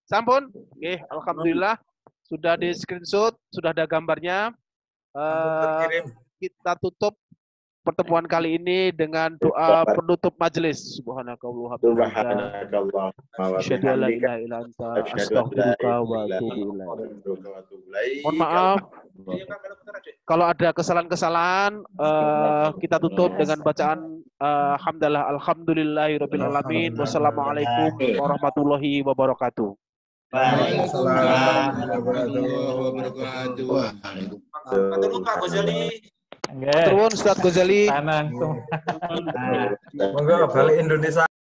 Sampun? Oke, alhamdulillah sudah di screenshot, sudah ada gambarnya. Kita tutup pertemuan kali ini dengan doa penutup majelis. Subhanakallah. Asyhadu an la ilaha illa anta astaghfiruka wa atubu ilaik. Mohon maaf kalau ada kesalahan-kesalahan. Kita tutup dengan bacaan hamdalah alhamdulillahirabbil alamin. Wassalamualaikum warahmatullahi wabarakatuh. Waalaikumsalam warahmatullahi wabarakatuh. Matur Pak Ghazali. Turun Ustaz Ghazali. Langsung. Monggo balik Indonesia.